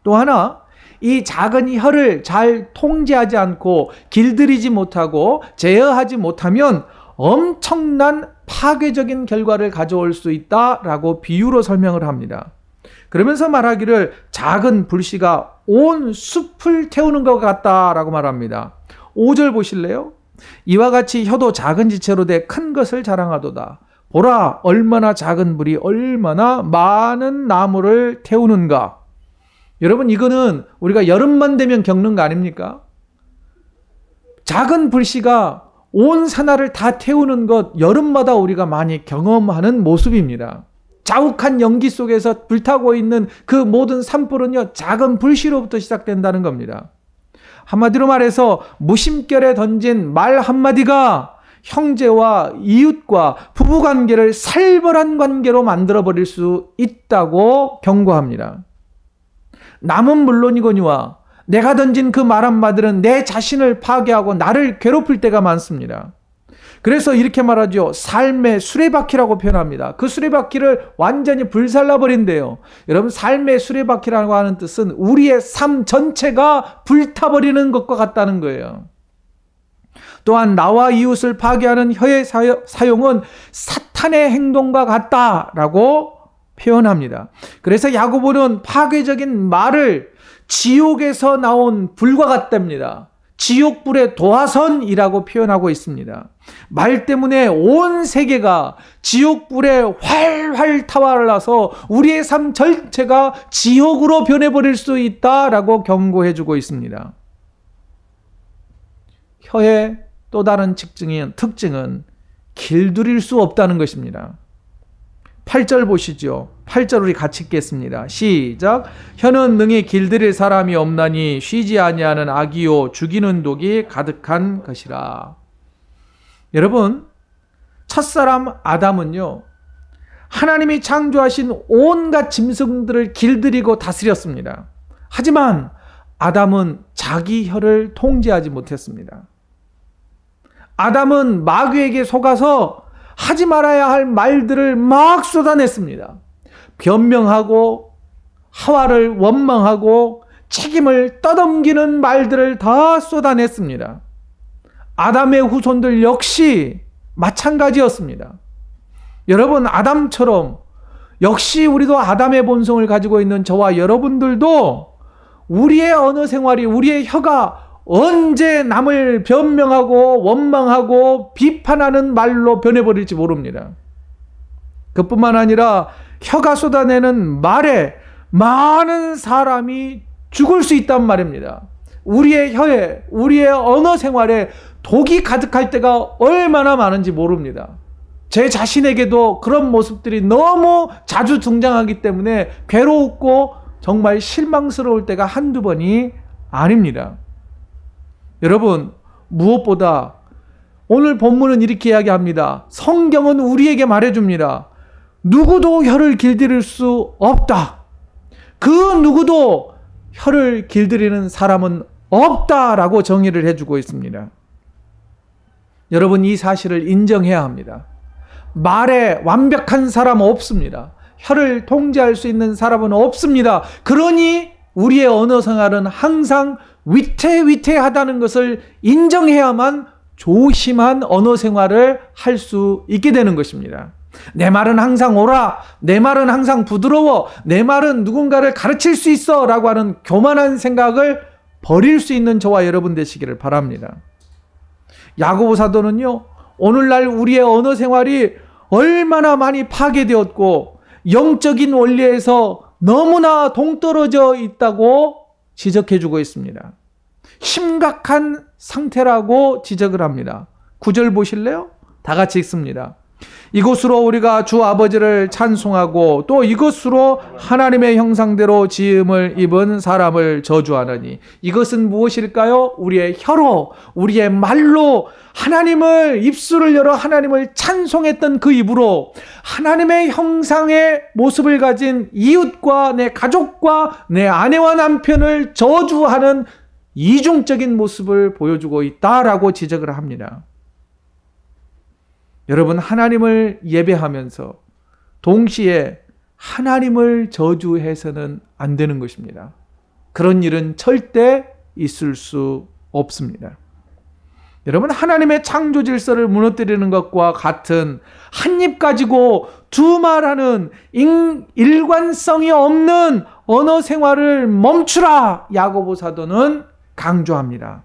D: 또 하나, 이 작은 혀를 잘 통제하지 않고 길들이지 못하고 제어하지 못하면 엄청난 파괴적인 결과를 가져올 수 있다라고 비유로 설명을 합니다. 그러면서 말하기를 작은 불씨가 온 숲을 태우는 것 같다라고 말합니다. 5절 보실래요? 이와 같이 혀도 작은 지체로 돼 큰 것을 자랑하도다. 보라, 얼마나 작은 불이 얼마나 많은 나무를 태우는가. 여러분, 이거는 우리가 여름만 되면 겪는 거 아닙니까? 작은 불씨가 온 산하를 다 태우는 것, 여름마다 우리가 많이 경험하는 모습입니다. 자욱한 연기 속에서 불타고 있는 그 모든 산불은요, 작은 불씨로부터 시작된다는 겁니다. 한마디로 말해서 무심결에 던진 말 한마디가 형제와 이웃과 부부관계를 살벌한 관계로 만들어버릴 수 있다고 경고합니다. 남은 물론이거니와 내가 던진 그 말 한마디는 내 자신을 파괴하고 나를 괴롭힐 때가 많습니다. 그래서 이렇게 말하죠. 삶의 수레바퀴라고 표현합니다. 그 수레바퀴를 완전히 불살라버린대요. 여러분, 삶의 수레바퀴라고 하는 뜻은 우리의 삶 전체가 불타버리는 것과 같다는 거예요. 또한 나와 이웃을 파괴하는 혀의 사용은 사탄의 행동과 같다라고 표현합니다. 그래서 야고보는 파괴적인 말을 지옥에서 나온 불과 같답니다. 지옥불의 도화선이라고 표현하고 있습니다. 말 때문에 온 세계가 지옥불에 활활 타올라서 우리의 삶 전체가 지옥으로 변해버릴 수 있다라고 경고해주고 있습니다. 혀의 또 다른 특징은 길들일 수 없다는 것입니다. 8절 보시죠. 8절 우리 같이 읽겠습니다. 시작. 혀는 능히 길들일 사람이 없나니 쉬지 아니하는 악이요 죽이는 독이 가득한 것이라. 여러분, 첫사람 아담은요, 하나님이 창조하신 온갖 짐승들을 길들이고 다스렸습니다. 하지만 아담은 자기 혀를 통제하지 못했습니다. 아담은 마귀에게 속아서 하지 말아야 할 말들을 막 쏟아냈습니다. 변명하고 하와를 원망하고 책임을 떠넘기는 말들을 다 쏟아냈습니다. 아담의 후손들 역시 마찬가지였습니다. 여러분, 아담처럼 역시 우리도 아담의 본성을 가지고 있는 저와 여러분들도 우리의 언어 생활이, 우리의 혀가 언제 남을 변명하고 원망하고 비판하는 말로 변해버릴지 모릅니다. 그뿐만 아니라 혀가 쏟아내는 말에 많은 사람이 죽을 수 있단 말입니다. 우리의 혀에, 우리의 언어 생활에 독이 가득할 때가 얼마나 많은지 모릅니다. 제 자신에게도 그런 모습들이 너무 자주 등장하기 때문에 괴롭고 정말 실망스러울 때가 한두 번이 아닙니다. 여러분, 무엇보다 오늘 본문은 이렇게 이야기합니다. 성경은 우리에게 말해줍니다. 누구도 혀를 길들일 수 없다. 그 누구도 혀를 길들이는 사람은 없다라고 정의를 해주고 있습니다. 여러분, 이 사실을 인정해야 합니다. 말에 완벽한 사람은 없습니다. 혀를 통제할 수 있는 사람은 없습니다. 그러니 우리의 언어 생활은 항상 위태위태하다는 것을 인정해야만 조심한 언어 생활을 할 수 있게 되는 것입니다. 내 말은 항상 옳아. 내 말은 항상 부드러워. 내 말은 누군가를 가르칠 수 있어. 라고 하는 교만한 생각을 버릴 수 있는 저와 여러분 되시기를 바랍니다. 야고보 사도는요, 오늘날 우리의 언어 생활이 얼마나 많이 파괴되었고 영적인 원리에서 너무나 동떨어져 있다고 지적해주고 있습니다. 심각한 상태라고 지적을 합니다. 9절 보실래요? 다 같이 읽습니다. 이것으로 우리가 주 아버지를 찬송하고 또 이것으로 하나님의 형상대로 지음을 입은 사람을 저주하느니, 이것은 무엇일까요? 우리의 혀로, 우리의 말로 하나님을, 입술을 열어 하나님을 찬송했던 그 입으로 하나님의 형상의 모습을 가진 이웃과 내 가족과 내 아내와 남편을 저주하는 이중적인 모습을 보여주고 있다라고 지적을 합니다. 여러분, 하나님을 예배하면서 동시에 하나님을 저주해서는 안 되는 것입니다. 그런 일은 절대 있을 수 없습니다. 여러분, 하나님의 창조 질서를 무너뜨리는 것과 같은 한 입 가지고 두 말하는 일관성이 없는 언어 생활을 멈추라, 야고보 사도는 강조합니다.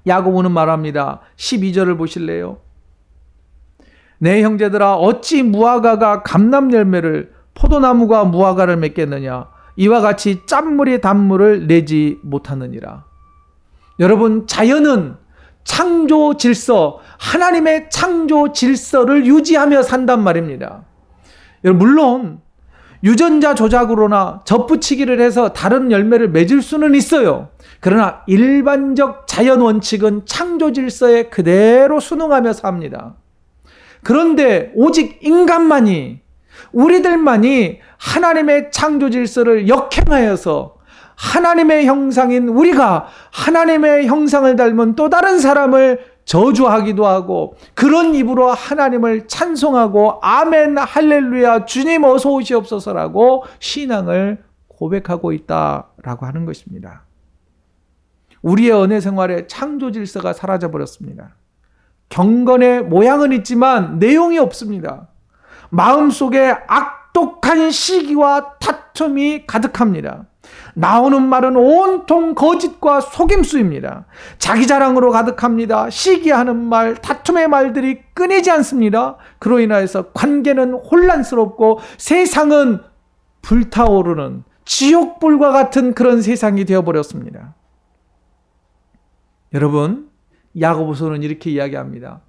D: 야고보는 말합니다. 12절을 보실래요? 내 형제들아, 어찌 무화과가 감람 열매를, 포도나무가 무화과를 맺겠느냐? 이와 같이 짠물이 단물을 내지 못하느니라. 여러분, 자연은 창조 질서, 하나님의 창조 질서를 유지하며 산단 말입니다. 물론 유전자 조작으로나 접붙이기를 해서 다른 열매를 맺을 수는 있어요. 그러나 일반적 자연 원칙은 창조 질서에 그대로 순응하며 삽니다. 그런데 오직 인간만이, 우리들만이 하나님의 창조 질서를 역행하여서 하나님의 형상인 우리가 하나님의 형상을 닮은 또 다른 사람을 저주하기도 하고 그런 입으로 하나님을 찬송하고 아멘 할렐루야 주님 어서 오시옵소서라고 신앙을 고백하고 있다라고 하는 것입니다. 우리의 은혜 생활에 창조 질서가 사라져버렸습니다. 경건의 모양은 있지만 내용이 없습니다. 마음속에 악독한 시기와 다툼이 가득합니다. 나오는 말은 온통 거짓과 속임수입니다. 자기 자랑으로 가득합니다. 시기하는 말, 다툼의 말들이 끊이지 않습니다. 그로 인하여서 관계는 혼란스럽고 세상은 불타오르는 지옥불과 같은 그런 세상이 되어버렸습니다. 여러분, 야고보서는 이렇게 이야기합니다.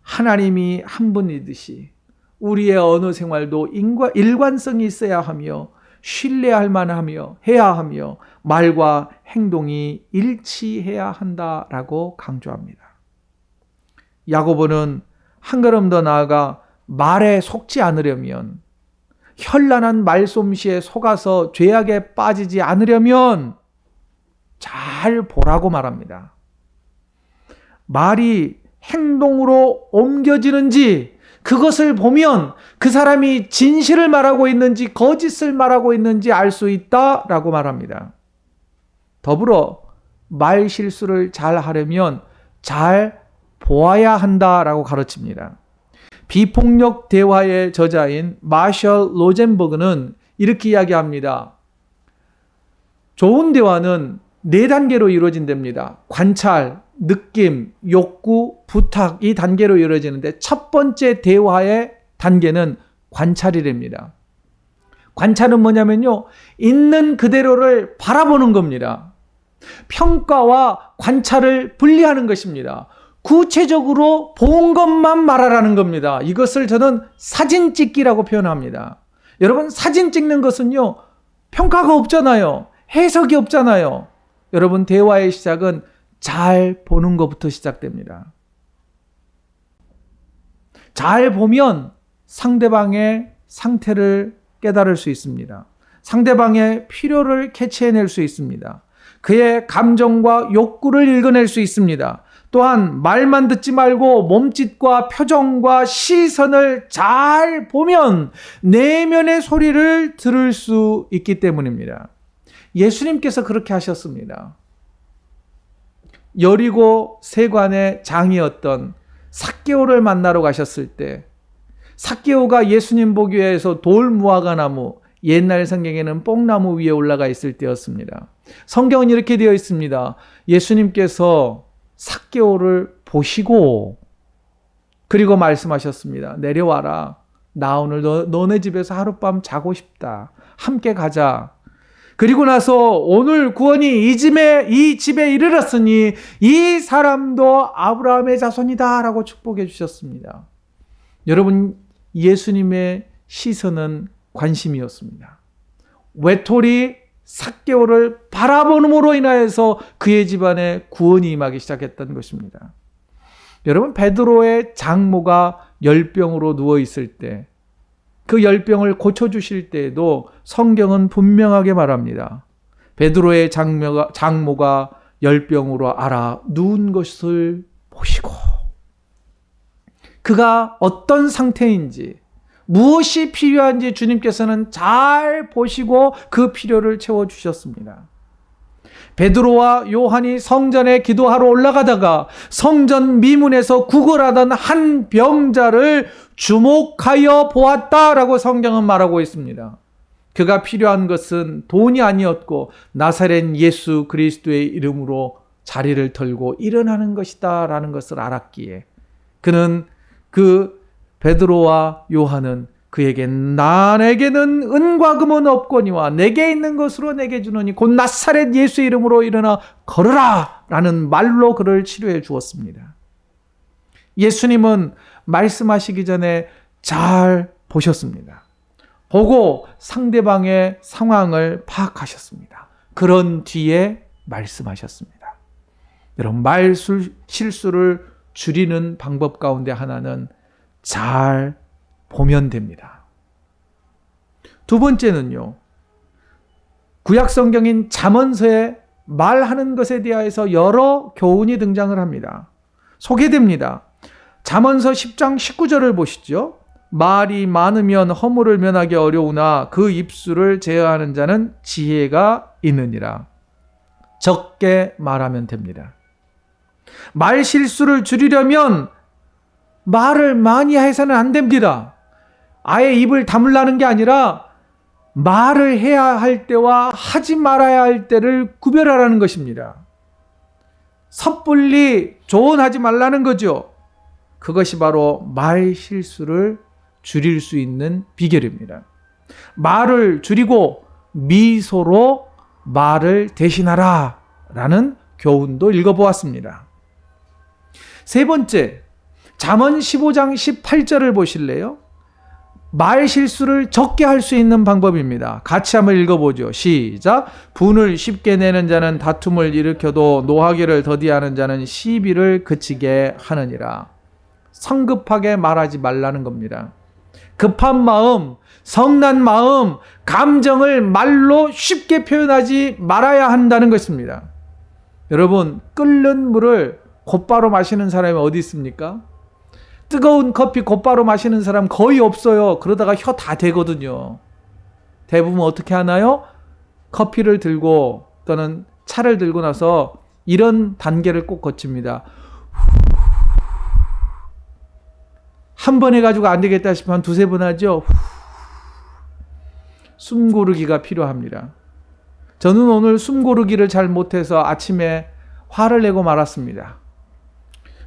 D: 하나님이 한 분이듯이 우리의 언어 생활도 일관성이 있어야 하며 신뢰할 만하며 해야 하며 말과 행동이 일치해야 한다라고 강조합니다. 야고보는 한 걸음 더 나아가 말에 속지 않으려면, 현란한 말솜씨에 속아서 죄악에 빠지지 않으려면 잘 보라고 말합니다. 말이 행동으로 옮겨지는지, 그것을 보면 그 사람이 진실을 말하고 있는지 거짓을 말하고 있는지 알 수 있다라고 말합니다. 더불어 말 실수를 잘 하려면 잘 보아야 한다라고 가르칩니다. 비폭력 대화의 저자인 마셜 로젠버그는 이렇게 이야기합니다. 좋은 대화는 4단계로 이루어진답니다. 관찰, 느낌, 욕구, 부탁, 이 단계로 이루어지는데 첫 번째 대화의 단계는 관찰이랍니다. 관찰은 뭐냐면요, 있는 그대로를 바라보는 겁니다. 평가와 관찰을 분리하는 것입니다. 구체적으로 본 것만 말하라는 겁니다. 이것을 저는 사진 찍기라고 표현합니다. 여러분, 사진 찍는 것은요, 평가가 없잖아요. 해석이 없잖아요. 여러분, 대화의 시작은 잘 보는 것부터 시작됩니다. 잘 보면 상대방의 상태를 깨달을 수 있습니다. 상대방의 필요를 캐치해낼 수 있습니다. 그의 감정과 욕구를 읽어낼 수 있습니다. 또한 말만 듣지 말고 몸짓과 표정과 시선을 잘 보면 내면의 소리를 들을 수 있기 때문입니다. 예수님께서 그렇게 하셨습니다. 여리고 세관의 장이었던 삭개오를 만나러 가셨을 때 삭개오가 예수님 보기 위해서 돌무화과나무, 옛날 성경에는 뽕나무 위에 올라가 있을 때였습니다. 성경은 이렇게 되어 있습니다. 예수님께서 삭개오를 보시고 그리고 말씀하셨습니다. 내려와라. 나 오늘 너네 집에서 하룻밤 자고 싶다. 함께 가자. 그리고 나서 오늘 구원이 이 집에 이르렀으니 이 사람도 아브라함의 자손이다 라고 축복해 주셨습니다. 여러분, 예수님의 시선은 관심이었습니다. 외톨이 삭개오를 바라보므로 인하여서 그의 집안에 구원이 임하기 시작했던 것입니다. 여러분, 베드로의 장모가 열병으로 누워 있을 때, 그 열병을 고쳐주실 때에도 성경은 분명하게 말합니다. 베드로의 장모가 열병으로 앓아 누운 것을 보시고 그가 어떤 상태인지 무엇이 필요한지 주님께서는 잘 보시고 그 필요를 채워주셨습니다. 베드로와 요한이 성전에 기도하러 올라가다가 성전 미문에서 구걸하던 한 병자를 주목하여 보았다라고 성경은 말하고 있습니다. 그가 필요한 것은 돈이 아니었고 나사렛 예수 그리스도의 이름으로 자리를 털고 일어나는 것이다 라는 것을 알았기에 그는 베드로와 요한은 그에게 나에게는 은과 금은 없거니와 내게 있는 것으로 내게 주노니 곧 나사렛 예수의 이름으로 일어나 걸으라 라는 말로 그를 치료해 주었습니다. 예수님은 말씀하시기 전에 잘 보셨습니다. 보고 상대방의 상황을 파악하셨습니다. 그런 뒤에 말씀하셨습니다. 여러분, 실수를 줄이는 방법 가운데 하나는 잘 보면 됩니다. 두 번째는요, 구약 성경인 잠언서에 말하는 것에 대하여서 여러 교훈이 등장을 합니다. 소개됩니다. 잠언서 10장 19절을 보시죠. 말이 많으면 허물을 면하기 어려우나 그 입술을 제어하는 자는 지혜가 있느니라. 적게 말하면 됩니다. 말 실수를 줄이려면 말을 많이 해서는 안 됩니다. 아예 입을 다물라는 게 아니라 말을 해야 할 때와 하지 말아야 할 때를 구별하라는 것입니다. 섣불리 조언하지 말라는 거죠. 그것이 바로 말 실수를 줄일 수 있는 비결입니다. 말을 줄이고 미소로 말을 대신하라 라는 교훈도 읽어보았습니다. 세 번째, 잠언 15장 18절을 보실래요? 말 실수를 적게 할 수 있는 방법입니다. 같이 한번 읽어보죠. 시작. 분을 쉽게 내는 자는 다툼을 일으켜도 노하기를 더디하는 자는 시비를 그치게 하느니라. 성급하게 말하지 말라는 겁니다. 급한 마음, 성난 마음, 감정을 말로 쉽게 표현하지 말아야 한다는 것입니다. 여러분, 끓는 물을 곧바로 마시는 사람이 어디 있습니까? 뜨거운 커피 곧바로 마시는 사람 거의 없어요. 그러다가 혀 다 대거든요. 대부분 어떻게 하나요? 커피를 들고 또는 차를 들고 나서 이런 단계를 꼭 거칩니다. 한 번 해가지고 안 되겠다 싶으면 한 두세 번 하죠. 숨 고르기가 필요합니다. 저는 오늘 숨 고르기를 잘 못해서 아침에 화를 내고 말았습니다.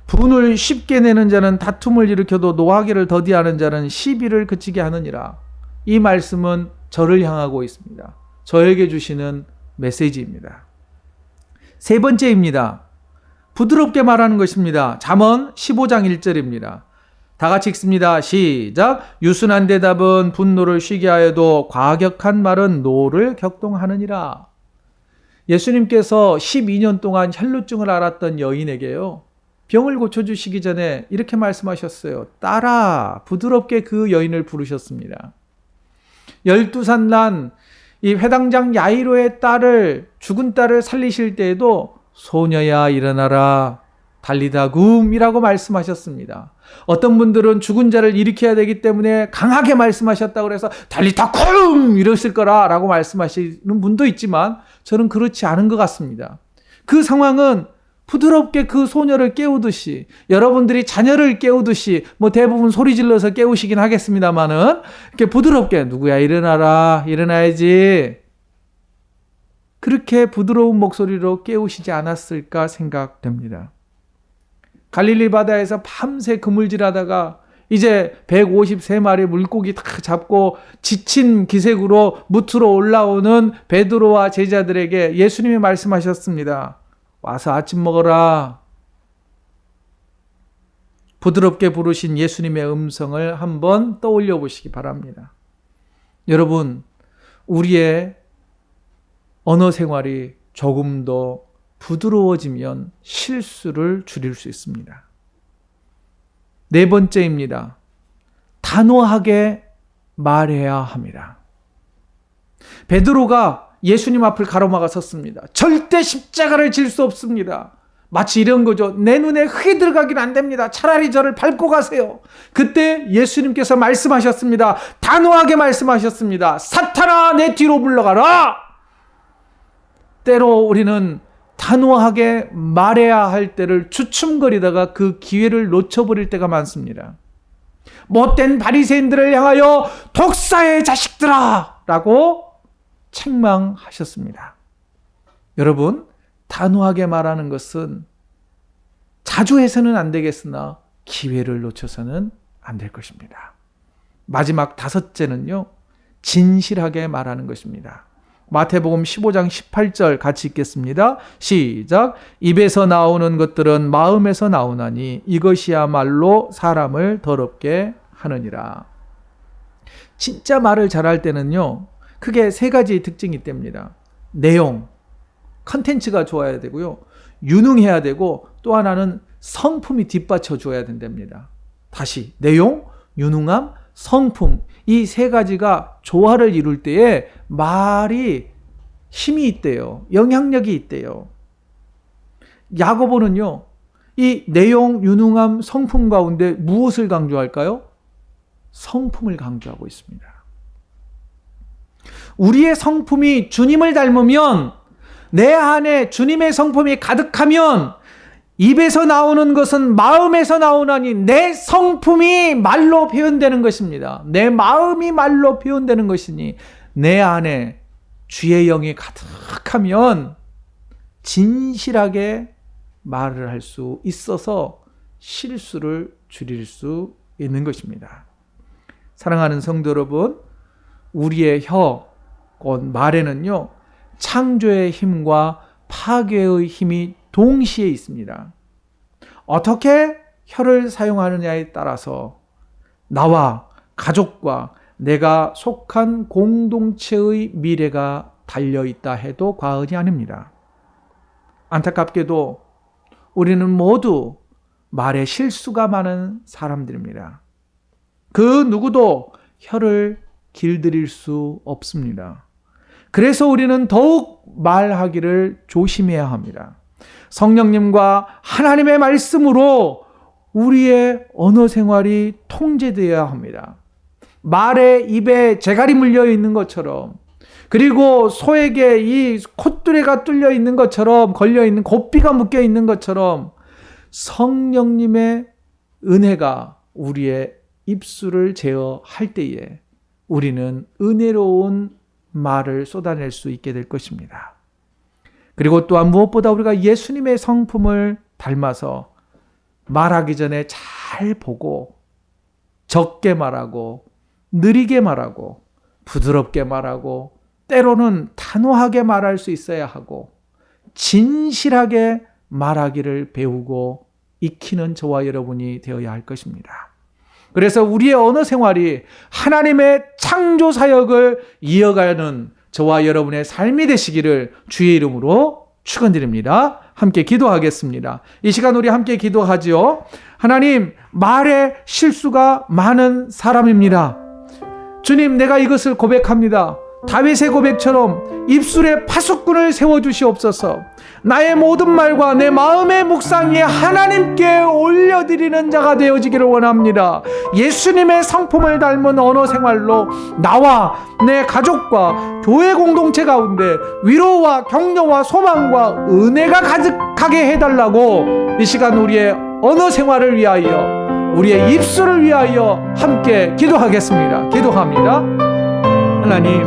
D: 분을 쉽게 내는 자는 다툼을 일으켜도 노하기를 더디하는 자는 시비를 그치게 하느니라. 이 말씀은 저를 향하고 있습니다. 저에게 주시는 메시지입니다. 세 번째입니다. 부드럽게 말하는 것입니다. 잠언 15장 1절입니다. 다 같이 읽습니다. 시작. 유순한 대답은 분노를 쉬게 하여도 과격한 말은 노를 격동하느니라. 예수님께서 12년 동안 혈루증을 앓았던 여인에게요, 병을 고쳐주시기 전에 이렇게 말씀하셨어요. 딸아, 부드럽게 그 여인을 부르셨습니다. 12살 난 이 회당장 야이로의 죽은 딸을 살리실 때에도 소녀야 일어나라 달리다굼이라고 말씀하셨습니다. 어떤 분들은 죽은 자를 일으켜야 되기 때문에 강하게 말씀하셨다고 해서 달리다굼 이랬을 거라고 말씀하시는 분도 있지만 저는 그렇지 않은 것 같습니다. 그 상황은 부드럽게 그 소녀를 깨우듯이, 여러분들이 자녀를 깨우듯이, 대부분 소리 질러서 깨우시긴 하겠습니다만은, 이렇게 부드럽게, 누구야, 일어나라, 일어나야지. 그렇게 부드러운 목소리로 깨우시지 않았을까 생각됩니다. 갈릴리 바다에서 밤새 그물질하다가 이제 153마리 물고기 다 잡고 지친 기색으로 무트로 올라오는 베드로와 제자들에게 예수님이 말씀하셨습니다. 와서 아침 먹어라. 부드럽게 부르신 예수님의 음성을 한번 떠올려 보시기 바랍니다. 여러분, 우리의 언어 생활이 조금 더 부드러워지면 실수를 줄일 수 있습니다. 네 번째입니다. 단호하게 말해야 합니다. 베드로가 예수님 앞을 가로막아 섰습니다. 절대 십자가를 질 수 없습니다. 마치 이런 거죠. 내 눈에 흙이 들어가긴 안 됩니다. 차라리 저를 밟고 가세요. 그때 예수님께서 말씀하셨습니다. 단호하게 말씀하셨습니다. 사탄아, 내 뒤로 물러가라. 때로 우리는 단호하게 말해야 할 때를 주춤거리다가 그 기회를 놓쳐버릴 때가 많습니다. 못된 바리새인들을 향하여 독사의 자식들아! 라고 책망하셨습니다. 여러분, 단호하게 말하는 것은 자주 해서는 안 되겠으나 기회를 놓쳐서는 안 될 것입니다. 마지막 다섯째는요, 진실하게 말하는 것입니다. 마태복음 15장 18절 같이 읽겠습니다. 시작. 입에서 나오는 것들은 마음에서 나오나니 이것이야말로 사람을 더럽게 하느니라. 진짜 말을 잘할 때는요, 크게 세 가지 특징이 있답니다. 내용, 컨텐츠가 좋아야 되고요, 유능해야 되고, 또 하나는 성품이 뒷받쳐 줘야 된답니다. 다시 내용, 유능함, 성품, 이 세 가지가 조화를 이룰 때에 말이 힘이 있대요. 영향력이 있대요. 야고보는요, 이 내용, 유능함, 성품 가운데 무엇을 강조할까요? 성품을 강조하고 있습니다. 우리의 성품이 주님을 닮으면, 내 안에 주님의 성품이 가득하면 입에서 나오는 것은 마음에서 나오나니 내 성품이 말로 표현되는 것입니다. 내 마음이 말로 표현되는 것이니 내 안에 주의 영이 가득하면 진실하게 말을 할 수 있어서 실수를 줄일 수 있는 것입니다. 사랑하는 성도 여러분, 우리의 혀, 곧 말에는요, 창조의 힘과 파괴의 힘이 동시에 있습니다. 어떻게 혀를 사용하느냐에 따라서 나와 가족과 내가 속한 공동체의 미래가 달려있다 해도 과언이 아닙니다. 안타깝게도 우리는 모두 말에 실수가 많은 사람들입니다. 그 누구도 혀를 길들일 수 없습니다. 그래서 우리는 더욱 말하기를 조심해야 합니다. 성령님과 하나님의 말씀으로 우리의 언어 생활이 통제되어야 합니다. 말에 입에 재갈이 물려 있는 것처럼, 그리고 소에게 이 콧뚜레가 뚫려 있는 것처럼, 걸려 있는 고삐가 묶여 있는 것처럼 성령님의 은혜가 우리의 입술을 제어할 때에 우리는 은혜로운 말을 쏟아낼 수 있게 될 것입니다. 그리고 또한 무엇보다 우리가 예수님의 성품을 닮아서 말하기 전에 잘 보고 적게 말하고 느리게 말하고 부드럽게 말하고 때로는 단호하게 말할 수 있어야 하고 진실하게 말하기를 배우고 익히는 저와 여러분이 되어야 할 것입니다. 그래서 우리의 언어 생활이 하나님의 창조 사역을 이어가는 저와 여러분의 삶이 되시기를 주의 이름으로 축원드립니다. 함께 기도하겠습니다. 이 시간 우리 함께 기도하지요. 하나님, 말에 실수가 많은 사람입니다. 주님, 내가 이것을 고백합니다. 다윗의 고백처럼 입술에 파수꾼을 세워주시옵소서. 나의 모든 말과 내 마음의 묵상이 하나님께 올려드리는 자가 되어지기를 원합니다. 예수님의 성품을 닮은 언어 생활로 나와 내 가족과 교회 공동체 가운데 위로와 격려와 소망과 은혜가 가득하게 하게 해달라고 이 시간 우리의 언어 생활을 위하여, 우리의 입술을 위하여 함께 기도하겠습니다. 기도합니다. 하나님,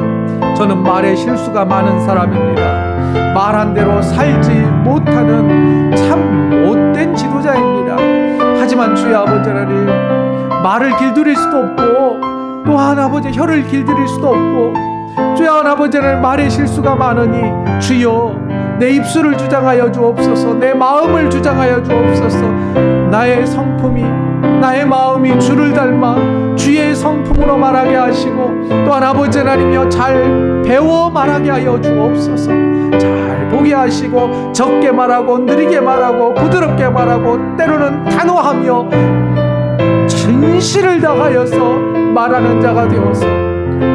D: 저는 말에 실수가 많은 사람입니다. 말한 대로 살지 못하는 참 못된 지도자입니다. 하지만 주여 아버지 하나님, 말을 길들일 수도 없고 또한 아버지 혀를 길들일 수도 없고, 주여 아버지 하나님, 말에 실수가 많으니 주여 내 입술을 주장하여 주옵소서. 내 마음을 주장하여 주옵소서. 나의 성품이, 나의 마음이 주를 닮아 주의 성품으로 말하게 하시고, 또한 아버지 하나님이여 잘 배워 말하게 하여 주옵소서. 잘 보게 하시고 적게 말하고 느리게 말하고 부드럽게 말하고 때로는 단호하며 진실을 다하여서 말하는 자가 되어서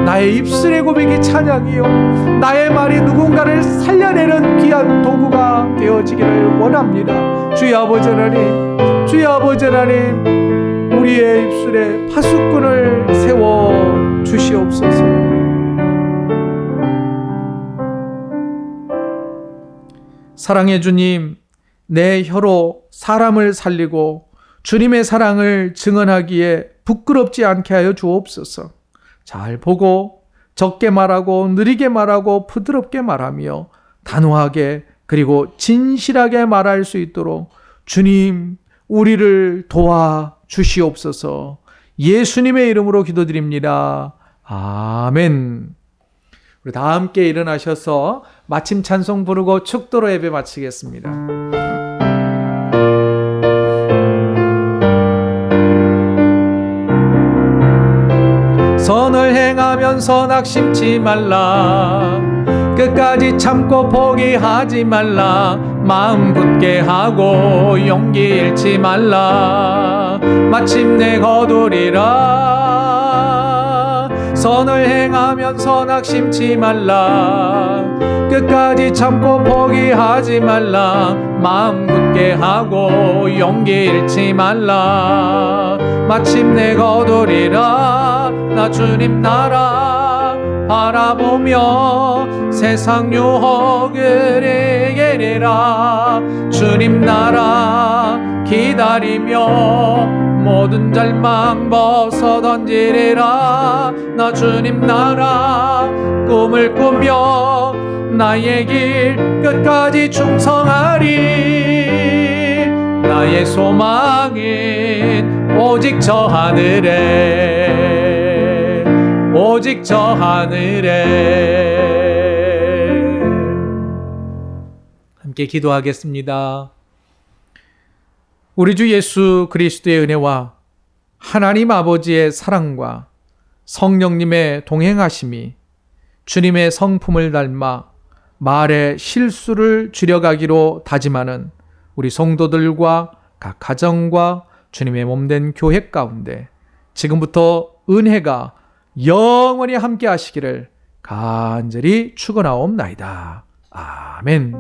D: 나의 입술의 고백이 찬양이요 나의 말이 누군가를 살려내는 귀한 도구가 되어지기를 원합니다. 주여 아버지 하나님, 주여 아버지 하나님, 우리의 입술에 파수꾼을 세워 주시옵소서. 사랑의 주님, 내 혀로 사람을 살리고 주님의 사랑을 증언하기에 부끄럽지 않게 하여 주옵소서. 잘 보고 적게 말하고 느리게 말하고 부드럽게 말하며 단호하게 그리고 진실하게 말할 수 있도록 주님 우리를 도와 주시옵소서. 예수님의 이름으로 기도드립니다. 아멘. 우리 다 함께 일어나셔서 마침 찬송 부르고 축도로 예배 마치겠습니다. 선을 행하면서 낙심치 말라. 끝까지 참고 포기하지 말라. 마음 굳게 하고 용기 잃지 말라. 마침내 거두리라. 선을 행하면서 낙심치 말라. 끝까지 참고 포기하지 말라. 마음 굳게 하고 용기 잃지 말라. 마침내 거두리라. 나 주님 나라 바라보며 세상 유혹을 이기리라. 주님 나라 기다리며 모든 절망 벗어 던지리라. 나 주님 나라 꿈을 꾸며 나의 길 끝까지 충성하리. 나의 소망은 오직 저 하늘에, 오직 저 하늘에. 함께 기도하겠습니다. 우리 주 예수 그리스도의 은혜와 하나님 아버지의 사랑과 성령님의 동행하심이 주님의 성품을 닮아 말에 실수를 줄여가기로 다짐하는 우리 성도들과 각 가정과 주님의 몸된 교회 가운데 지금부터 은혜가 영원히 함께 하시기를 간절히 축원하옵나이다. 아멘.